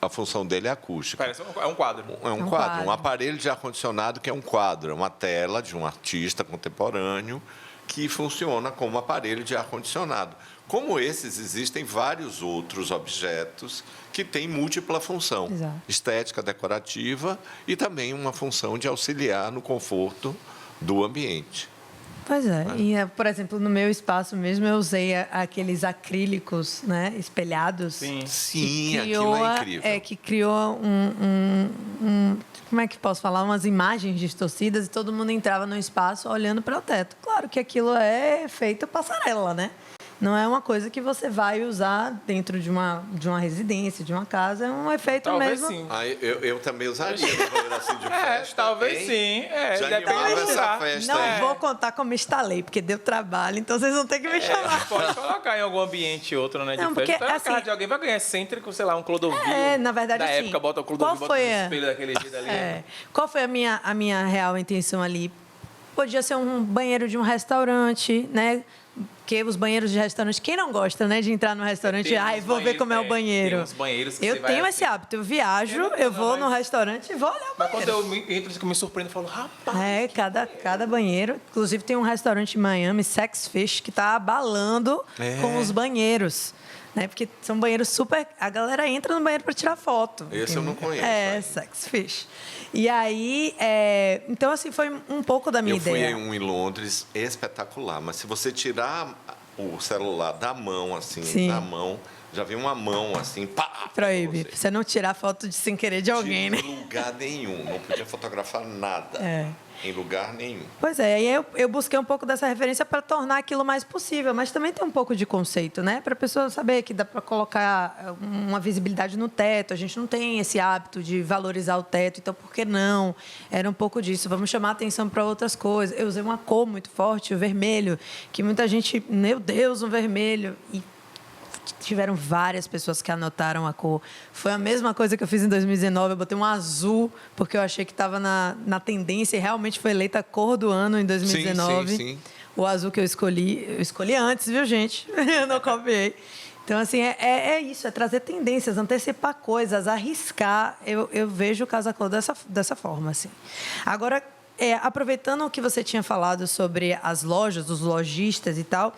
a função dele é acústica. Parece é um quadro. É um quadro, um aparelho de ar-condicionado que é um quadro, é uma tela de um artista contemporâneo que funciona como aparelho de ar-condicionado. Como esses, existem vários outros objetos que têm múltipla função. Exato. Estética, decorativa e também uma função de auxiliar no conforto do ambiente. Pois é. E, por exemplo, no meu espaço mesmo, eu usei aqueles acrílicos, né, espelhados. Sim. Sim, aquilo é incrível. Que criou como é que posso falar? Umas imagens distorcidas e todo mundo entrava no espaço olhando para o teto. Claro que aquilo é feito passarela, né? Não é uma coisa que você vai usar dentro de uma residência, de uma casa. É um efeito Talvez mesmo. sim. Eu também usaria no banheiro assim de festa. Talvez hein? sim. Já Depende animava do essa lugar. festa. Não vou contar como instalei, porque deu trabalho, então vocês vão ter que me chamar. Pode colocar em algum ambiente outro, né? De Não, festa. porque, Então, a assim, casa de alguém vai ganhar excêntrico, sei lá, um Clodovil. Na verdade, da assim, época, bota o Clodovil, qual bota foi o espelho daquele jeito ali. Qual foi a minha real intenção ali? Podia ser um banheiro de um restaurante, né? Porque os banheiros de restaurante, quem não gosta, né, de entrar no restaurante, Tem uns vou ver como é o banheiro. Tem uns banheiros que eu você vai tenho assim. esse hábito, eu viajo, Eu não, vou no mas- restaurante e vou olhar o Mas quando banheiro. eu entro, que me surpreendo, eu falo, rapaz. Cada banheiro. Inclusive, tem um restaurante em Miami, Sex Fish, que está abalando com os banheiros. né? Porque são banheiros super... A galera entra no banheiro para tirar foto. Esse eu não conheço. Sex Fish. E aí, então, assim, foi um pouco da minha ideia. Eu fui em um em Londres, espetacular. Mas se você tirar o celular da mão, assim, Sim. da mão, já vem uma mão, assim, pá! Proíbe. Você não tirar foto sem querer de alguém, né? Em lugar nenhum. Não podia fotografar nada. Em lugar nenhum. Pois é, aí eu busquei um pouco dessa referência para tornar aquilo mais possível, mas também tem um pouco de conceito, né? Para a pessoa saber que dá para colocar uma visibilidade no teto. A gente não tem esse hábito de valorizar o teto, então por que não? Era um pouco disso. Vamos chamar atenção para outras coisas. Eu usei uma cor muito forte, o vermelho, que muita gente, meu Deus, um vermelho. E tiveram várias pessoas que anotaram a cor. Foi a mesma coisa que eu fiz em 2019. Eu botei um azul, porque eu achei que estava na tendência e realmente foi eleita a cor do ano em 2019. Sim. O azul que eu escolhi antes, viu, gente? Eu não copiei. Então, assim, é isso, é trazer tendências, antecipar coisas, arriscar. Eu vejo o Casa Cor dessa forma, assim. Agora, aproveitando o que você tinha falado sobre as lojas, os lojistas e tal,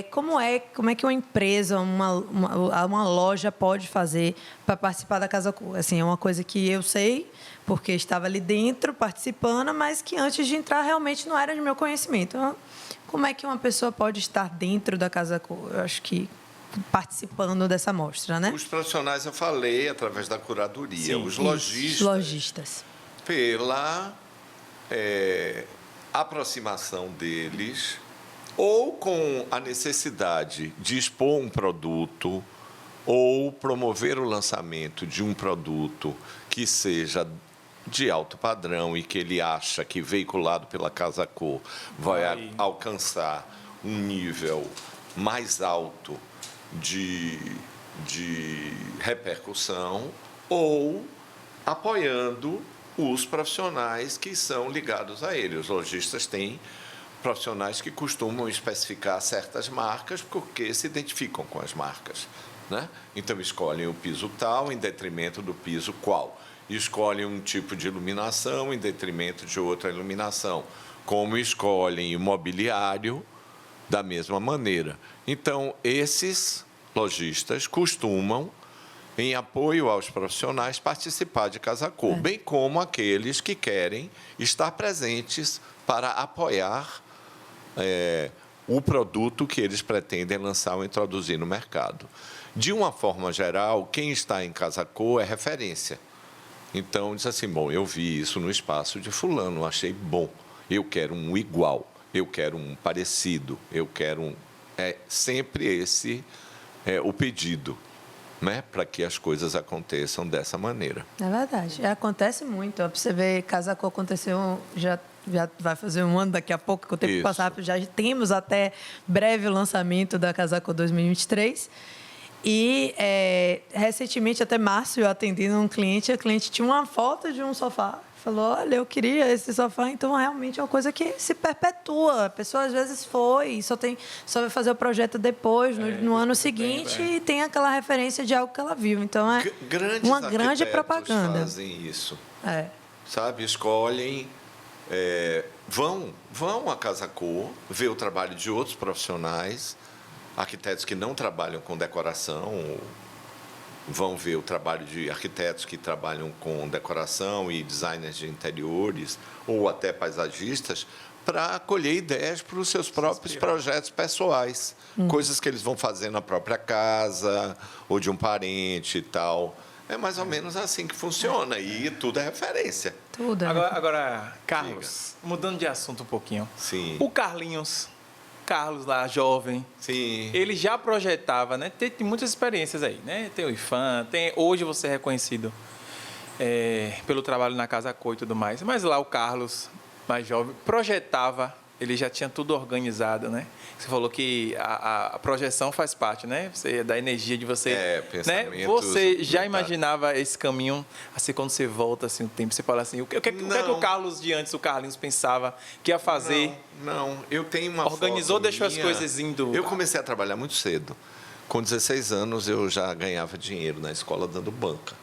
como é que uma empresa, uma loja pode fazer para participar da Casa Cor? Assim, é uma coisa que eu sei, porque estava ali dentro participando, mas que antes de entrar realmente não era de meu conhecimento. Então, como é que uma pessoa pode estar dentro da Casa Cor? Eu acho que participando dessa mostra, né? Os profissionais eu falei através da curadoria. Sim. Os lojistas. Pela aproximação deles, ou com a necessidade de expor um produto, ou promover o lançamento de um produto que seja de alto padrão e que ele acha que, veiculado pela Casa Cor, vai alcançar um nível mais alto de repercussão, ou apoiando os profissionais que são ligados a ele. Os lojistas têm profissionais que costumam especificar certas marcas porque se identificam com as marcas, né? Então, escolhem o piso tal em detrimento do piso qual. Escolhem um tipo de iluminação em detrimento de outra iluminação. Como escolhem imobiliário da mesma maneira. Então, esses lojistas costumam, em apoio aos profissionais, participar de Casa Cor, bem como aqueles que querem estar presentes para apoiar o produto que eles pretendem lançar ou introduzir no mercado. De uma forma geral, quem está em Casa Cor é referência. Então, diz assim, bom, eu vi isso no espaço de fulano, achei bom, eu quero um igual, eu quero um parecido, eu quero um... sempre esse o pedido, né, para que as coisas aconteçam dessa maneira. É verdade. Acontece muito. Para você ver, Casa Cor aconteceu, já vai fazer um ano daqui a pouco, que o tempo passar rápido, já temos até breve o lançamento da Casa Cor 2023. E, recentemente, até março, eu atendi um cliente, a cliente tinha uma foto de um sofá. Falou, olha, eu queria esse sofá, então realmente é uma coisa que se perpetua. A pessoa às vezes só vai fazer o projeto depois, no ano seguinte, e tem aquela referência de algo que ela viu. Então uma grande propaganda. Fazem isso. Sabe, escolhem, vão à Casa Cor, ver o trabalho de outros profissionais, arquitetos que não trabalham com decoração, vão ver o trabalho de arquitetos que trabalham com decoração e designers de interiores, ou até paisagistas, para colher ideias para os seus próprios projetos pessoais. Coisas que eles vão fazer na própria casa, ou de um parente e tal. É mais ou menos assim que funciona, e tudo é referência. Tudo. Agora, Carlos, mudando de assunto um pouquinho. Sim. O Carlos lá, jovem. Sim. Ele já projetava, né? Tem muitas experiências aí, né? Tem o IFAM, hoje você é reconhecido pelo trabalho na Casa Cor e tudo mais. Mas lá o Carlos, mais jovem, projetava, ele já tinha tudo organizado, né? Você falou que a projeção faz parte, né? Da energia de você, né? Você já imaginava esse caminho, assim, quando você volta assim o tempo, você fala assim, o que é que o Carlos de antes, o Carlinhos, pensava que ia fazer? Não, eu tenho uma Organizou, foto deixou minha. As coisas indo. Eu comecei a trabalhar muito cedo. Com 16 anos, eu já ganhava dinheiro na escola dando banca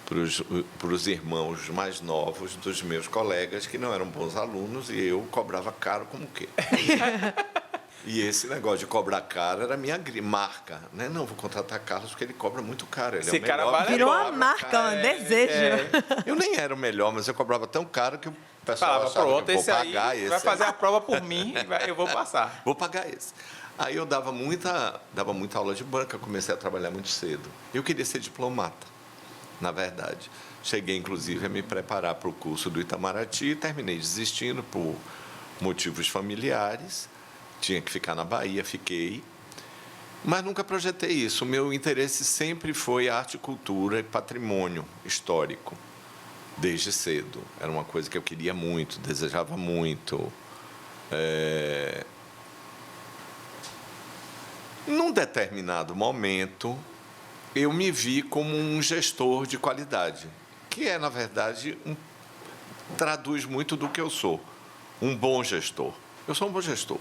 para os irmãos mais novos dos meus colegas, que não eram bons alunos, e eu cobrava caro como o quê? E esse negócio de cobrar caro era a minha marca, né? Não, vou contratar Carlos porque ele cobra muito caro. Ele Esse é o melhor. cara vale Virou a uma marca, um desejo. Eu nem era o melhor, mas eu cobrava tão caro que o pessoal Falava, achava pronto, que eu vou esse aí pagar esse. vai fazer a prova por mim e eu vou passar. Vou pagar esse. Aí eu dava muita aula de banca, comecei a trabalhar muito cedo. Eu queria ser diplomata, na verdade. Cheguei, inclusive, a me preparar para o curso do Itamaraty e terminei desistindo por motivos familiares. Tinha que ficar na Bahia, fiquei. Mas nunca projetei isso. O meu interesse sempre foi arte, cultura e patrimônio histórico, desde cedo. Era uma coisa que eu queria muito, desejava muito. Num determinado momento, eu me vi como um gestor de qualidade, que é, na verdade, traduz muito do que eu sou, um bom gestor. Eu sou um bom gestor.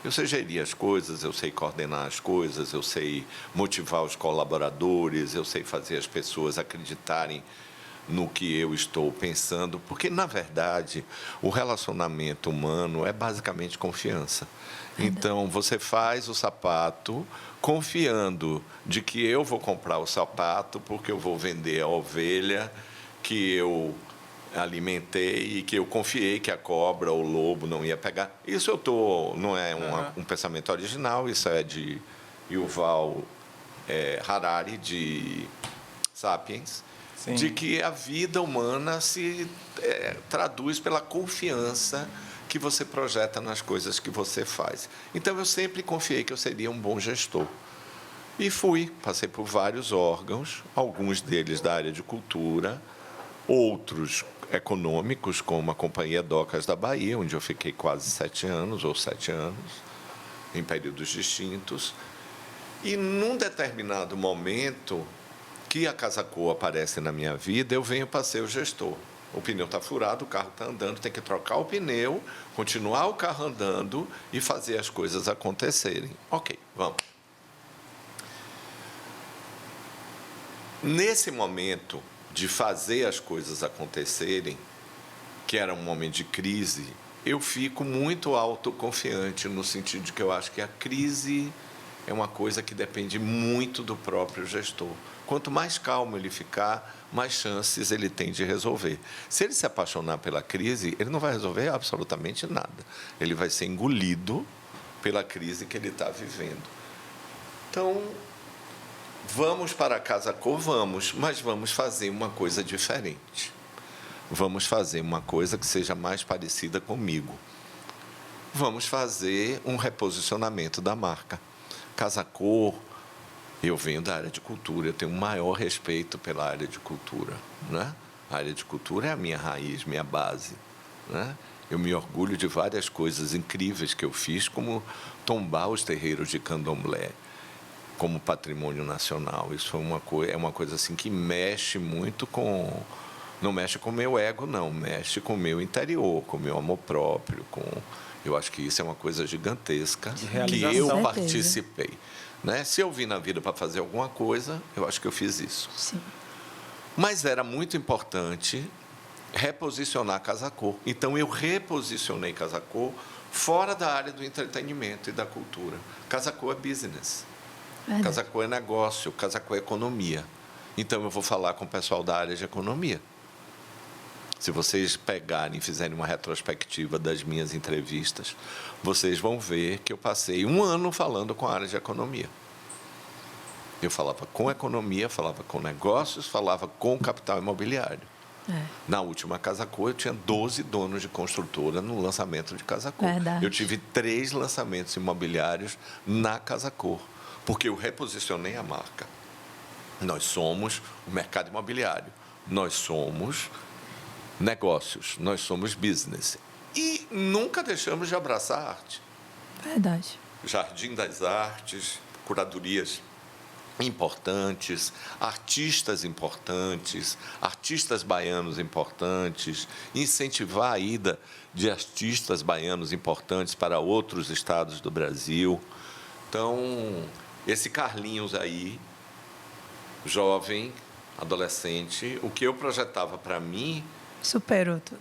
Eu sei gerir as coisas, eu sei coordenar as coisas, eu sei motivar os colaboradores, eu sei fazer as pessoas acreditarem no que eu estou pensando, porque, na verdade, o relacionamento humano é basicamente confiança. Então, você faz o sapato confiando de que eu vou comprar o sapato porque eu vou vender a ovelha que eu alimentei e que eu confiei que a cobra ou o lobo não ia pegar. Isso não é um pensamento original, isso é de Yuval Harari, de Sapiens, Sim. de que a vida humana se traduz pela confiança que você projeta nas coisas que você faz. Então, eu sempre confiei que eu seria um bom gestor. E passei por vários órgãos, alguns deles da área de cultura, outros econômicos, como a Companhia Docas da Bahia, onde eu fiquei quase 7 anos, em períodos distintos. E, num determinado momento que a Casa Cor aparece na minha vida, eu venho para ser o gestor. O pneu está furado, o carro está andando, tem que trocar o pneu, continuar o carro andando e fazer as coisas acontecerem. Ok, vamos. Nesse momento de fazer as coisas acontecerem, que era um momento de crise, eu fico muito autoconfiante, no sentido de que eu acho que a crise é uma coisa que depende muito do próprio gestor. Quanto mais calmo ele ficar, mais chances ele tem de resolver. Se ele se apaixonar pela crise, ele não vai resolver absolutamente nada. Ele vai ser engolido pela crise que ele está vivendo. Então, vamos para a Casa Cor? Vamos, mas vamos fazer uma coisa diferente. Vamos fazer uma coisa que seja mais parecida comigo. Vamos fazer um reposicionamento da marca. Casa Cor, eu venho da área de cultura, eu tenho um maior respeito pela área de cultura, né? A área de cultura é a minha raiz, minha base, né? Eu me orgulho de várias coisas incríveis que eu fiz, como tombar os terreiros de Candomblé como patrimônio nacional. Isso é uma coisa assim que mexe muito com... Não mexe com o meu ego, não. Mexe com o meu interior, com o meu amor próprio. Eu acho que isso é uma coisa gigantesca que eu participei. Né? Se eu vim na vida para fazer alguma coisa, eu acho que eu fiz isso. Sim. Mas era muito importante reposicionar Casa Cor. Então, eu reposicionei Casa Cor fora da área do entretenimento e da cultura. Casa Cor é business. Verdade. Casa Cor é negócio, Casa Cor é economia. Então, eu vou falar com o pessoal da área de economia. Se vocês pegarem e fizerem uma retrospectiva das minhas entrevistas, vocês vão ver que eu passei 1 ano falando com a área de economia. Eu falava com economia, falava com negócios, falava com capital imobiliário. Na última Casa Cor, eu tinha 12 donos de construtora no lançamento de Casa Cor. Verdade. Eu tive 3 lançamentos imobiliários na Casa Cor, porque eu reposicionei a marca. Nós somos o mercado imobiliário. Nós somos negócios, nós somos business. E nunca deixamos de abraçar a arte. Verdade. Jardim das Artes, curadorias importantes, artistas baianos importantes, incentivar a ida de artistas baianos importantes para outros estados do Brasil. Então, esse Carlinhos aí, jovem, adolescente, o que eu projetava para mim... Superou tudo.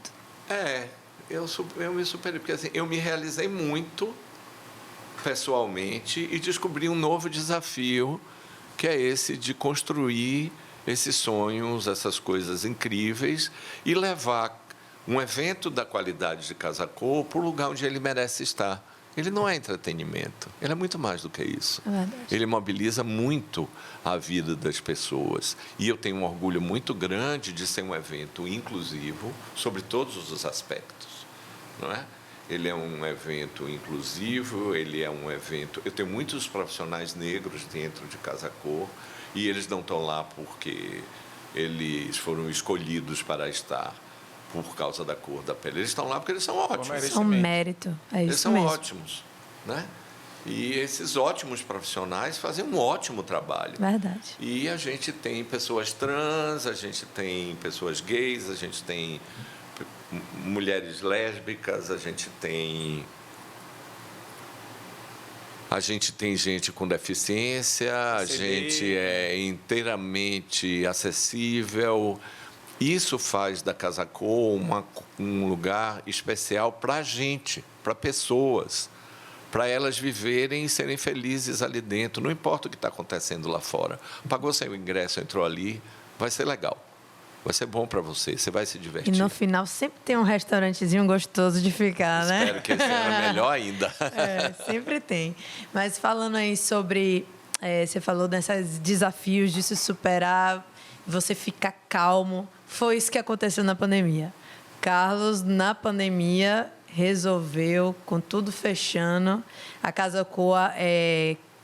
Eu me superei, porque assim, eu me realizei muito pessoalmente e descobri um novo desafio, que é esse de construir esses sonhos, essas coisas incríveis e levar um evento da qualidade de Casa Cor para o lugar onde ele merece estar. Ele não é entretenimento, ele é muito mais do que isso. Ele mobiliza muito a vida das pessoas. E eu tenho um orgulho muito grande de ser um evento inclusivo sobre todos os aspectos, não é? Ele é um evento inclusivo, ele é um evento... Eu tenho muitos profissionais negros dentro de Casa Cor e eles não estão lá porque eles foram escolhidos para estar por causa da cor da pele. Eles estão lá porque eles são ótimos. São mérito, é isso eles são mesmo. ótimos, né? E esses ótimos profissionais fazem um ótimo trabalho. Verdade. E a gente tem pessoas trans, a gente tem pessoas gays, a gente tem mulheres lésbicas, a gente tem gente com deficiência, a gente é inteiramente acessível. Isso faz da Casa Cor um lugar especial para a gente, para pessoas, para elas viverem e serem felizes ali dentro. Não importa o que está acontecendo lá fora. Pagou seu ingresso, entrou ali, vai ser legal. Vai ser bom para você, você vai se divertir. E no final sempre tem um restaurantezinho gostoso de ficar, né? Espero que esse ano é melhor ainda. Sempre tem. Mas falando aí sobre... você falou desses desafios de se superar, você ficar calmo. Foi isso que aconteceu na pandemia. Carlos, na pandemia, resolveu, com tudo fechando, a Casa Cor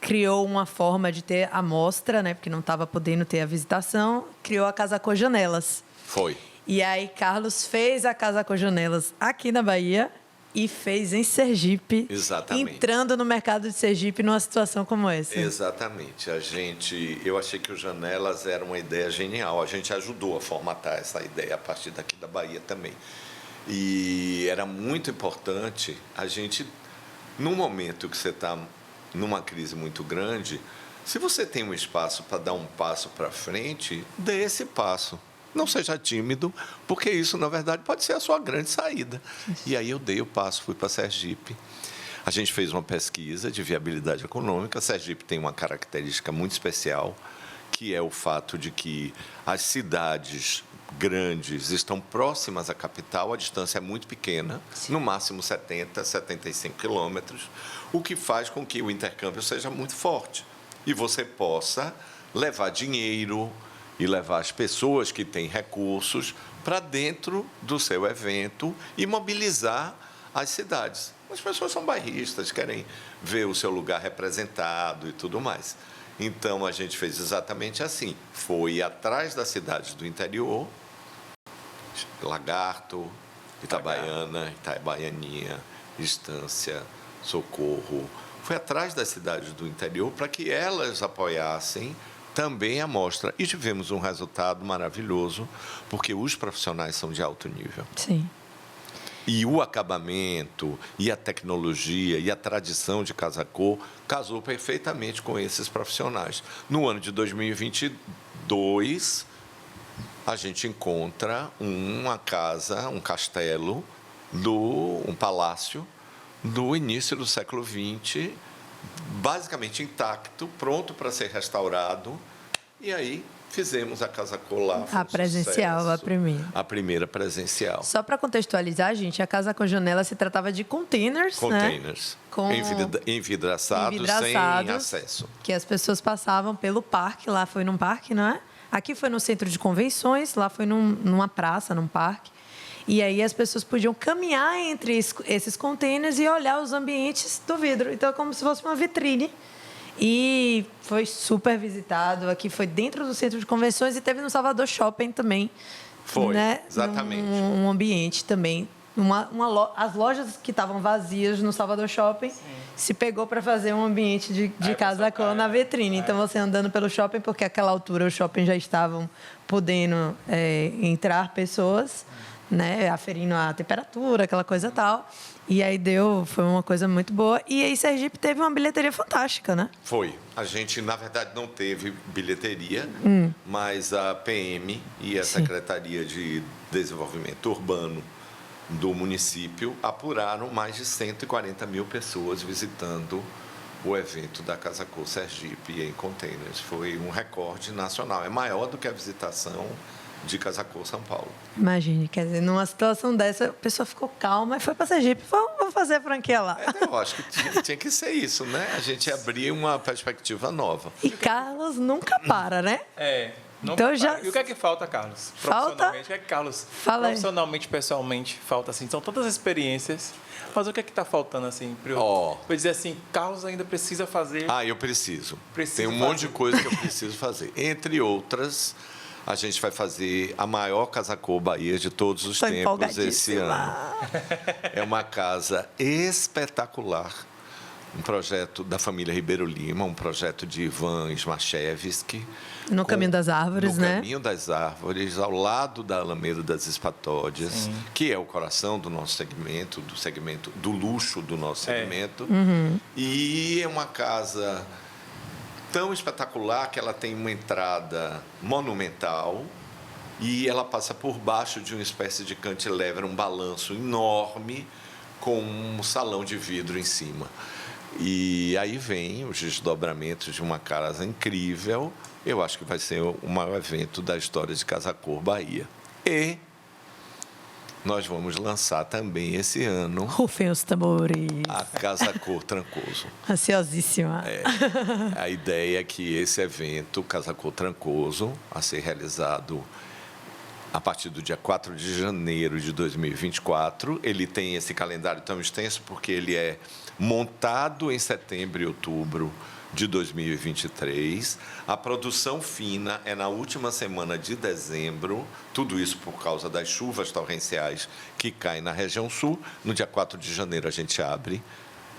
criou uma forma de ter amostra, né? Porque não estava podendo ter a visitação, criou a Casa Cor Janelas. Foi. E aí, Carlos fez a Casa Cor Janelas aqui na Bahia e fez em Sergipe. Exatamente. Entrando no mercado de Sergipe numa situação como essa. Exatamente. Eu achei que o Janelas era uma ideia genial. A gente ajudou a formatar essa ideia a partir daqui da Bahia também. E era muito importante a gente, num momento que você está numa crise muito grande, se você tem um espaço para dar um passo para frente, dê esse passo. Não seja tímido, porque isso, na verdade, pode ser a sua grande saída. E aí eu dei o passo, fui para Sergipe. A gente fez uma pesquisa de viabilidade econômica. Sergipe tem uma característica muito especial, que é o fato de que as cidades grandes estão próximas à capital, a distância é muito pequena, no máximo 70, 75 quilômetros, o que faz com que o intercâmbio seja muito forte. E você possa levar dinheiro e levar as pessoas que têm recursos para dentro do seu evento e mobilizar as cidades. As pessoas são bairristas, querem ver o seu lugar representado e tudo mais. Então, a gente fez exatamente assim. Foi atrás das cidades do interior, Lagarto, Itabaiana, Itabaianinha, Estância, Socorro. Foi atrás das cidades do interior para que elas apoiassem também a mostra. E tivemos um resultado maravilhoso, porque os profissionais são de alto nível. Sim. E o acabamento, e a tecnologia, e a tradição de Casa Cor casou perfeitamente com esses profissionais. No ano de 2022, a gente encontra uma casa, um castelo, um palácio do início do século XX, basicamente intacto, pronto para ser restaurado. E aí fizemos a Casa Cor lá. A presencial, sucesso. A primeira. A primeira presencial. Só para contextualizar, gente, a Casa Cor Janela se tratava de containers, Containers, né? Envidraçados, sem acesso. Que as pessoas passavam pelo parque, lá foi num parque, não é? Aqui foi no centro de convenções, lá foi numa praça, num parque. E aí as pessoas podiam caminhar entre esses containers e olhar os ambientes do vidro. Então, é como se fosse uma vitrine. E foi super visitado. Aqui foi dentro do centro de convenções e teve no Salvador Shopping também. Foi, né? exatamente. Um ambiente também. As lojas que estavam vazias no Salvador Shopping se pegou para fazer um ambiente de Casa Cor na vitrine. Então, você andando pelo shopping, porque àquela altura o shopping já estavam podendo entrar pessoas, né, aferindo a temperatura, aquela coisa tal. E aí foi uma coisa muito boa. E aí Sergipe teve uma bilheteria fantástica, né? Foi. A gente, na verdade, não teve bilheteria, mas a PM e a Secretaria de Desenvolvimento Urbano do município apuraram mais de 140 mil pessoas visitando o evento da Casa Cor Sergipe em containers. Foi um recorde nacional. É maior do que a visitação de Casa Cor São Paulo. Imagine, quer dizer, numa situação dessa, a pessoa ficou calma e foi para Sergipe. Vamos fazer a franquia lá. Eu acho que tinha que ser isso, né? A gente abrir uma perspectiva nova. E Carlos nunca para, né? Não então E o que é que falta, Carlos? Falta? Profissionalmente, o que é que, Carlos, profissionalmente, pessoalmente, falta, assim? São tantas experiências, mas o que é que está faltando, assim, para eu dizer assim, Carlos ainda precisa fazer... Eu preciso. Tem um monte de coisa que eu preciso fazer. Entre outras, a gente vai fazer a maior Casa Cor Bahia de todos os tempos esse ano. É uma casa espetacular. Um projeto da família Ribeiro Lima, um projeto de Ivan Smachevski. No Caminho das Árvores, né? No Caminho das Árvores, ao lado da Alameda das Espatódias, que é o coração do nosso segmento, do luxo do nosso segmento. E é uma casa tão espetacular que ela tem uma entrada monumental e ela passa por baixo de uma espécie de cantilever, um balanço enorme com um salão de vidro em cima. E aí vem os desdobramentos de uma casa incrível. Eu acho que vai ser o maior evento da história de Casa Cor Bahia. E nós vamos lançar também esse ano... Rufem os tambores. A Casa Cor Trancoso. Ansiosíssima. A ideia é que esse evento, Casa Cor Trancoso, a ser realizado a partir do dia 4 de janeiro de 2024, ele tem esse calendário tão extenso porque ele é montado em setembro e outubro de 2023. A produção fina é na última semana de dezembro, tudo isso por causa das chuvas torrenciais que caem na região sul. No dia 4 de janeiro a gente abre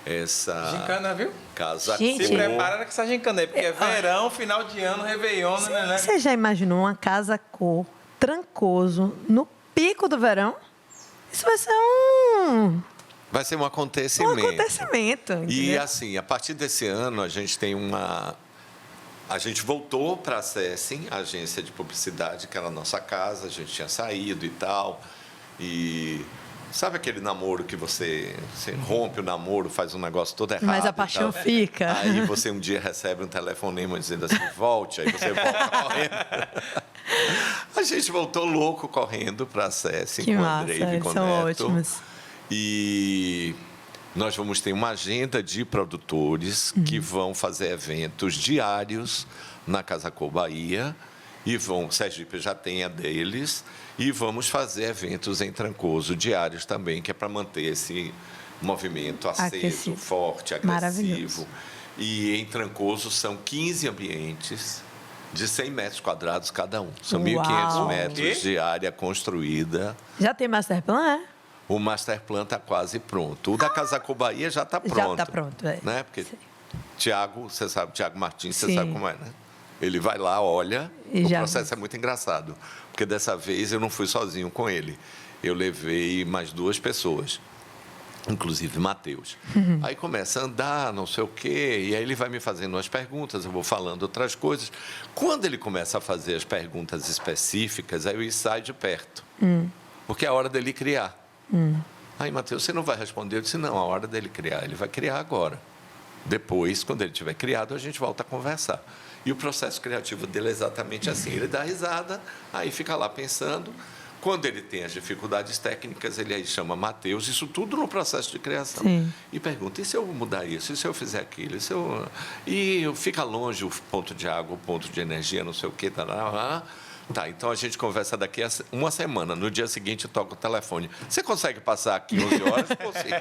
essa gincana, viu? Casa Se Cor. prepara com essa gincana aí, porque é verão, final de ano, Réveillon, né? Você já imaginou uma Casa Cor Trancoso no pico do verão? Isso vai ser Vai ser um acontecimento. Um acontecimento. E, assim, a partir desse ano, a gente tem A gente voltou para a SESSEM, a agência de publicidade, que era a nossa casa, a gente tinha saído e tal. E sabe aquele namoro que você rompe o namoro, faz um negócio todo errado? Mas a paixão fica. Aí você um dia recebe um telefonema dizendo assim, volte, aí você volta correndo. A gente voltou louco correndo para a SESSEM com o Andrei e com o Neto. São ótimos. E nós vamos ter uma agenda de produtores que vão fazer eventos diários na Casa Cor Bahia. E Sergipe já tem a deles. E vamos fazer eventos em Trancoso diários também, que é para manter esse movimento aceso, forte, agressivo. E em Trancoso são 15 ambientes de 100 metros quadrados cada um. São 1.500 metros de área construída. Já tem masterplan, é? O masterplan está quase pronto. O da Casa Cor Bahia já está pronto. Já está pronto, é. Né? Porque Tiago, você sabe, Tiago Martins, você sabe como é, né? Ele vai lá, olha, o processo é muito engraçado. Porque dessa vez eu não fui sozinho com ele. Eu levei mais 2 pessoas, inclusive Matheus. Aí começa a andar, não sei o quê, e aí ele vai me fazendo umas perguntas, eu vou falando outras coisas. Quando ele começa a fazer as perguntas específicas, aí eu saio de perto. Porque é a hora dele criar. Aí, Matheus, você não vai responder? Eu disse, não, a hora dele criar, ele vai criar agora. Depois, quando ele tiver criado, a gente volta a conversar. E o processo criativo dele é exatamente assim. Ele dá risada, aí fica lá pensando. Quando ele tem as dificuldades técnicas, ele aí chama Matheus, isso tudo no processo de criação. Sim. E pergunta, e se eu mudar isso? E se eu fizer aquilo? E fica longe o ponto de água, o ponto de energia, não sei o quê, Tá, então a gente conversa daqui a uma semana. No dia seguinte, toca o telefone. Você consegue passar aqui 11 horas? Consigo.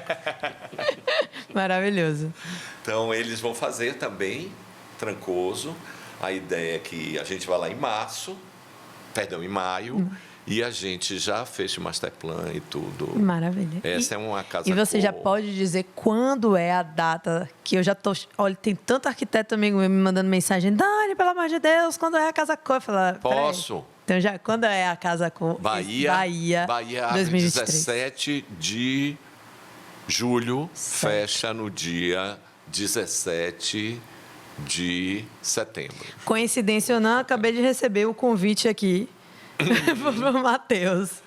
Maravilhoso. Então, eles vão fazer também, Trancoso. A ideia é que a gente vai lá em maio, e a gente já fez o masterplan e tudo. Maravilha. Essa é uma Casa E você já pode dizer quando é a data que eu já tô... Olha, tem tanto arquiteto amigo me mandando mensagem. Dani, pelo amor de Deus, quando é a Casa Cor? Eu falo, posso? Então, quando é a Casa Cor? Bahia abre 17 de julho, fecha no dia 17 de setembro. Coincidência ou não, acabei de receber o convite aqui para o Matheus.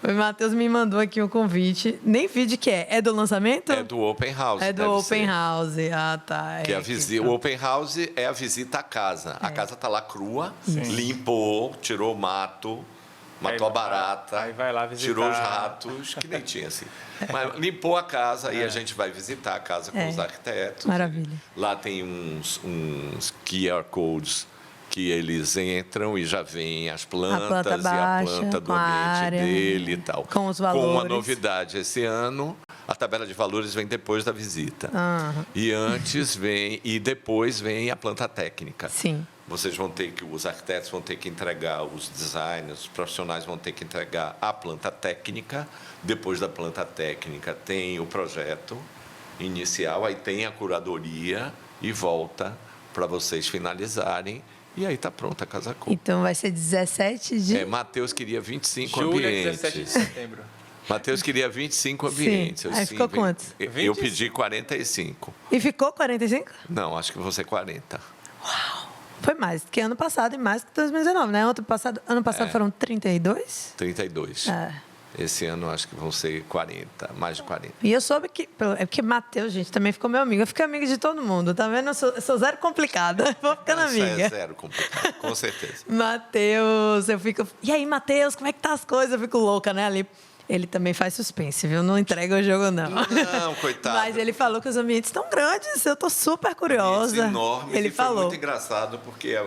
O Matheus me mandou aqui um convite. Nem vi de que é. É do lançamento? É do Open House. É do Open House. Ah, tá. Que o Open House é a visita à casa. A casa está lá crua, limpou, tirou o mato, matou a barata, aí vai lá visitar. tirou os ratos, que nem tinha assim. Mas limpou a casa e a gente vai visitar a casa com os arquitetos. Maravilha. Lá tem uns QR codes que eles entram e já veem as plantas baixa, e a planta do ambiente dele e tal. Com os valores. Com uma novidade esse ano, a tabela de valores vem depois da visita. E antes vem, e depois vem a planta técnica. Sim. Vocês vão ter que, os arquitetos vão ter que entregar, os designers, os profissionais vão ter que entregar a planta técnica. Depois da planta técnica tem o projeto inicial, aí tem a curadoria e volta para vocês finalizarem. E aí está pronta a Casa Cor. Então vai ser 17 de... Matheus queria 25 Julho, ambientes. 17 de setembro. Matheus queria 25 ambientes. Aí ficou quantos? Eu pedi 45. E ficou 45? Não, acho que vão ser 40. Foi mais que ano passado e mais que 2019, né? Ano passado foram 32? 32. É. Esse ano acho que vão ser 40, mais de 40. E eu soube que... É porque Matheus, gente, também ficou meu amigo. Eu fiquei amiga de todo mundo, tá vendo? Eu sou zero complicada. Vou ficando amiga. É zero complicado, com certeza. Matheus, eu fico... E aí, Matheus, como é que tá as coisas? Eu fico louca, né? Ali... Ele também faz suspense, viu? Não entrega o jogo, não. Não, coitado. Mas ele falou que os ambientes estão grandes. Eu tô super curiosa. Enormes. Ele falou. Foi muito engraçado, porque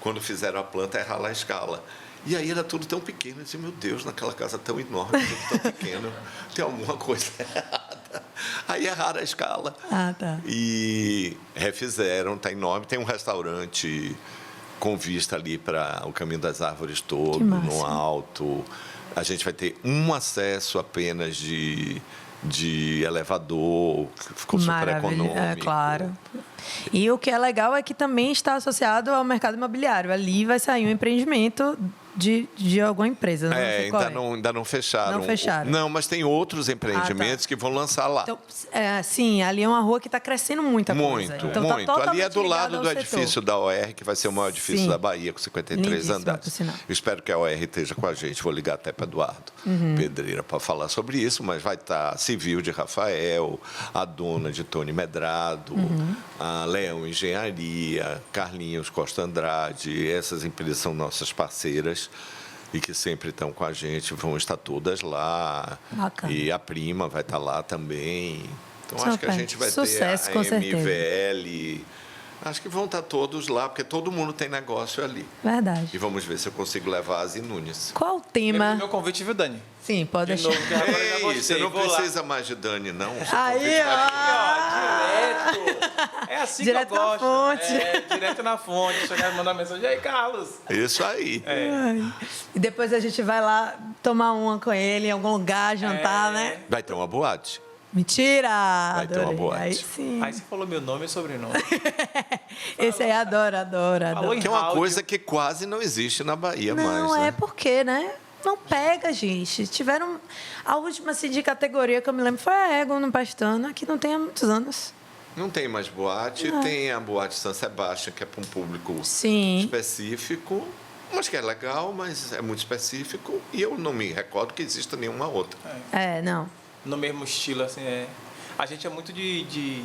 quando fizeram a planta, erraram a escala. E aí era tudo tão pequeno. Eu disse, meu Deus, naquela casa tão enorme, tudo tão pequeno. Tem alguma coisa errada. Aí erraram a escala. Ah, tá. E refizeram, tá enorme. Tem um restaurante com vista ali para o Caminho das Árvores todo, no alto. A gente vai ter um acesso apenas de elevador, que ficou super econômico. É, claro. E o que é legal é que também está associado ao mercado imobiliário. Ali vai sair um empreendimento de alguma empresa. Não sei qual ainda não fecharam. Não fecharam. Não, mas tem outros empreendimentos que vão lançar lá. Então, sim, ali é uma rua que está crescendo muita coisa. Então, muito. Tá ali é do lado do setor. edifício da OR, que vai ser o maior edifício da Bahia, com 53 Lindíssimo, andares. por sinal. Eu espero que a OR esteja com a gente. Vou ligar até para Eduardo Pedreira para falar sobre isso, mas vai estar Civil de Rafael, a dona de Tony Medrado, a Leão Engenharia, Carlinhos Costa Andrade. Essas empresas são nossas parceiras e que sempre estão com a gente, vão estar todas lá. Bacana. E a prima vai estar lá também. Então, Super. acho que a gente vai Sucesso, ter com a certeza. MVL. Acho que vão estar todos lá, porque todo mundo tem negócio ali. Verdade. E vamos ver se eu consigo levar a Asi Nunes. Qual o Lembra tema? do meu convite, viu, Dani? Sim, pode De deixar. novo, que agora eu já Ei, gostei. você não Vou lá. precisa mais de Dani, não. Seu Aí, convite vai- Direto. É assim Direto que eu na gosto. fonte. Direto na fonte. Chegar e mandar mensagem. E aí, Carlos? Isso aí. E depois a gente vai lá tomar uma com ele em algum lugar, jantar, né? Vai ter uma boate. Mentira! Vai ter uma Adorei. boate. Aí sim. Aí você falou meu nome e sobrenome. Esse aí adora. Falou em Que é uma áudio. coisa que quase não existe na Bahia mais. Não, né? é porque, né? Não pega, gente. Tiveram... A última, assim, de categoria que eu me lembro foi a Ego no Pestana, que não tem há muitos anos. Não tem mais boate. Tem a boate San Sebastião, que é para um público Sim. específico. Mas que é legal, mas é muito específico. E eu não me recordo que exista nenhuma outra. Não. No mesmo estilo, assim, A gente é muito de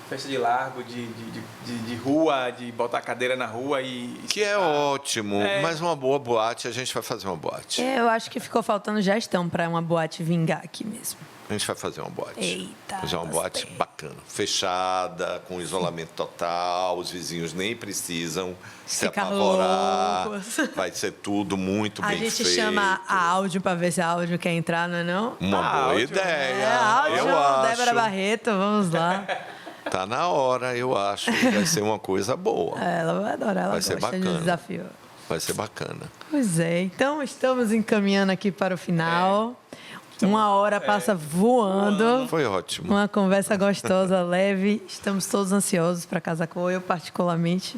festa de largo, de rua, de botar a cadeira na rua e... Que é ótimo, mas uma boa boate, a gente vai fazer uma boate. Eu acho que ficou faltando gestão para uma boate vingar aqui mesmo. A gente vai fazer uma boate. Eita, fazer uma boate gostei. bacana, fechada, com isolamento total, os vizinhos nem precisam se Ficar apavorar. loucos. Vai ser tudo muito A bem gente feito. chama a áudio para ver se a áudio quer entrar, não é não? Uma boa áudio. ideia. áudio, eu acho. Débora Barreto, vamos lá. Tá na hora, eu acho que vai ser uma coisa boa. Ela vai adorar, ela Vai ser gosta de bacana. desafio. Vai ser bacana. Pois é, então estamos encaminhando aqui para o final. Uma hora passa voando. Foi ótimo. Uma conversa gostosa, leve. Estamos todos ansiosos para Casa Cor. Eu, particularmente,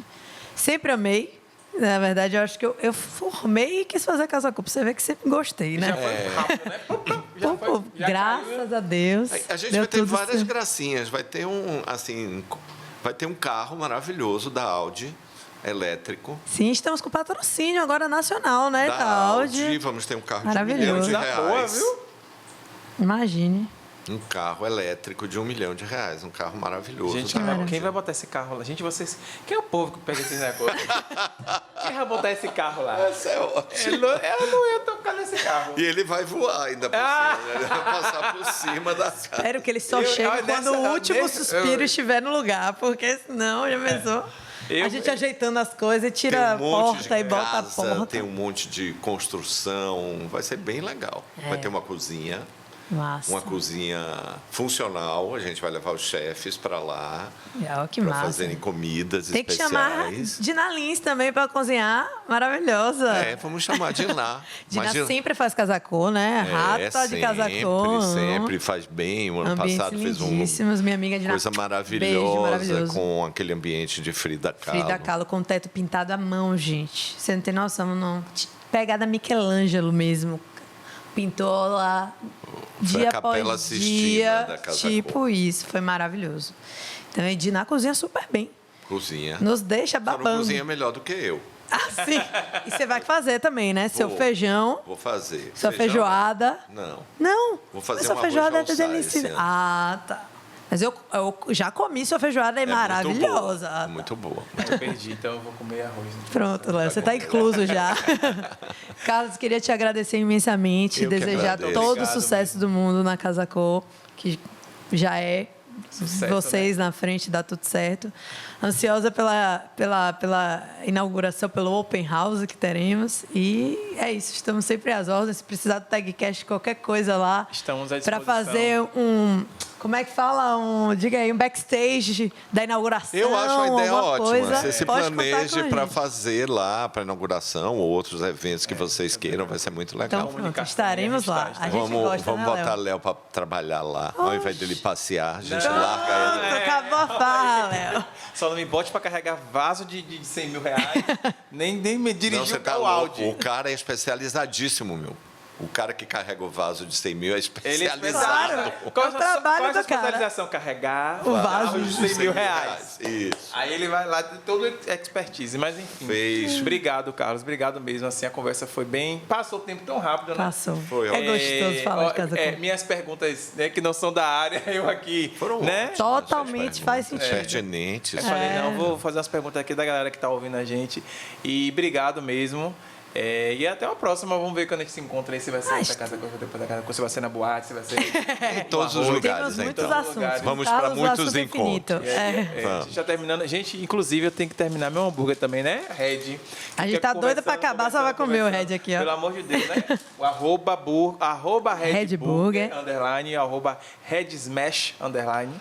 sempre amei. Na verdade, eu acho que eu formei e quis fazer Casa Cor. Pra você ver que sempre gostei, né? Já foi rápido, né? Já Graças a Deus. A gente deu vai ter tudo várias certo. gracinhas. Vai ter um carro maravilhoso da Audi. elétrico. Sim, estamos com patrocínio agora nacional, né? Da Da Audi. Vamos ter um carro de R$1 milhão. Coisa boa, viu? Imagine. Um carro elétrico de R$1 milhão. Um carro maravilhoso. Gente, da Audi. quem vai botar esse carro lá? Gente, vocês... Quem é o povo que pega esses negócios? Quem vai botar esse carro lá? Essa é ótima. Eu não ia tocar nesse carro. E ele vai voar ainda por cima. Né? Ele vai passar por cima da casa. Espero que ele só chegue quando o último suspiro estiver no lugar, porque senão, já pensou? A gente ajeitando as coisas e tira a porta e bota a porta. Tem um monte de construção. Vai ser bem legal. Vai ter uma cozinha. Massa. Uma cozinha funcional. A gente vai levar os chefes para lá. Que para massa. fazerem comidas Tem que especiais. chamar Dina Lins também para cozinhar. Maravilhosa. Vamos chamar Dina. Dina sempre faz casacô, né? Rata de casacô. Sempre faz bem. O ano passado fez minha amiga Dina. Coisa maravilhosa com aquele ambiente de Frida Kahlo. Frida Kahlo com o teto pintado à mão, gente. Você não tem noção, não. Pegada Michelangelo mesmo. Pintou lá dia após dia, da Casa tipo Cor. isso, foi maravilhoso. Então, a Edina cozinha super bem. Cozinha. Nos deixa Só babando. não cozinha melhor do que eu. Ah, sim. E você vai fazer também, né? Seu feijão. Vou fazer. Sua feijoada. Não. Não. Vou fazer sua uma feijoada é arroz de deliciosa. alçaia esse ano. Ah, tá. Mas eu já comi sua feijoada, é maravilhosa. Muito boa. Eu perdi, então eu vou comer arroz. Pronto, Léo, você está incluso já. Carlos, queria te agradecer imensamente, Eu que desejar agradeço. todo o Obrigado sucesso do mundo na Casa Cor, que já é Sucesso, vocês na frente, dá tudo certo. Ansiosa pela inauguração, pelo Open House que teremos. E é isso, estamos sempre às ordens. Se precisar do Tagcast, qualquer coisa lá. Estamos à para disposição. fazer como é que fala? Diga aí, um backstage da inauguração. Eu acho a ideia alguma ótima. coisa, Você se pode contar planeje com a para gente. fazer lá, para inauguração ou outros eventos que vocês queiram, vai ser muito legal. Então, pronto, estaremos lá. A gente gosta, Vamos né, botar Léo? Léo para trabalhar lá. Ao invés dele passear, a gente larga ele. Acabou a farra, Léo. Só não me bote para carregar vaso de R$100 mil. nem me Não, dirigir você tá o louco. Audi. O cara é especializadíssimo, meu. O cara que carrega o vaso de 100 mil é Ele é especializado. Claro. Qual É o trabalho qual é a do cara. especialização? Carregar O vaso de R$100 mil. Isso. Aí ele vai lá de toda expertise, mas enfim. Fez. Obrigado, Carlos. Obrigado mesmo. Assim, a conversa foi bem... Passou o tempo tão rápido, né? Passou. Foi, ó. É gostoso falar de Casa Cor. Minhas perguntas, né, que não são da área, eu aqui, Foram né? ótimas. Totalmente faz sentido. Pertinentes. Eu falei, não, vou fazer umas perguntas aqui da galera que tá ouvindo a gente. E obrigado mesmo. E até uma próxima. Vamos ver quando a gente se encontra aí. Se vai ser na Casa Cor, depois da Casa Cor, se vai ser na boate, se vai ser... Em todos os Temos lugares, muitos então. assuntos. Vamos Carlos, para o muitos assunto é infinito. encontros. A gente já terminando. Gente, inclusive, eu tenho que terminar meu hambúrguer também, né, Red? A gente tá doida pra acabar, só vai comer o Red aqui, ó. Pelo amor de Deus, né? O arroba Red Red Burger, underline, arroba Red Smash, underline.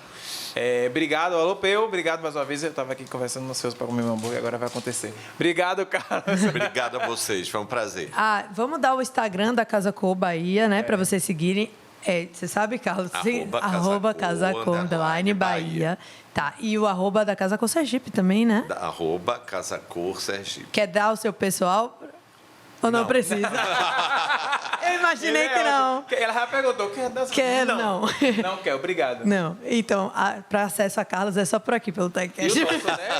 Obrigado, alô, Peu. Obrigado mais uma vez. Eu estava aqui conversando ansioso para comer meu hambúrguer, agora vai acontecer. Obrigado, Carlos. Obrigado a vocês, foi um prazer. Vamos dar o Instagram da Casa Cor Bahia, né? Para vocês seguirem. Você sabe, Carlos? Arroba Casa Cor, underline Bahia. Tá, e o arroba da Casa Cor Sergipe também, né? Arroba Casa Cor Sergipe. Quer dar o seu pessoal? Ou não precisa? Eu imaginei que não. Ela já perguntou, quer dar? Quer, não. Não quer, obrigado. Não. Então, para acesso a Carlos é só por aqui, pelo Tagcast.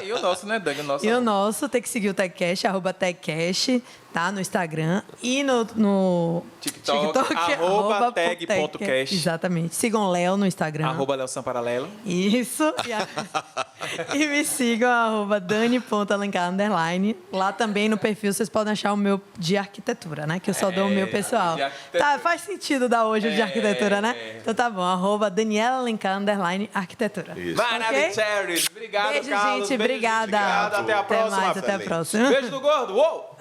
E o nosso, né, Dani? E o nosso, tem que seguir o Tagcast, arroba Tagcast, tá? No Instagram. E no TikTok, arroba tag.cast. Exatamente. Sigam o Léo no Instagram. Arroba Léo Samparalelo. Isso. E me sigam, arroba Dani.Alencar, underline. Lá também no perfil vocês podem achar o meu de arquitetura, né? Que eu só dou o meu pessoal. Tá, faz sentido dar hoje o de arquitetura, né? Então tá bom, arroba Daniela Alencar, underline, arquitetura. Isso. Maravilhoso. Obrigado, Beijo, Carlos. gente. Obrigada. Obrigado. Até a próxima. Até mais, até a Excelente. próxima. Beijo do gordo. Uou!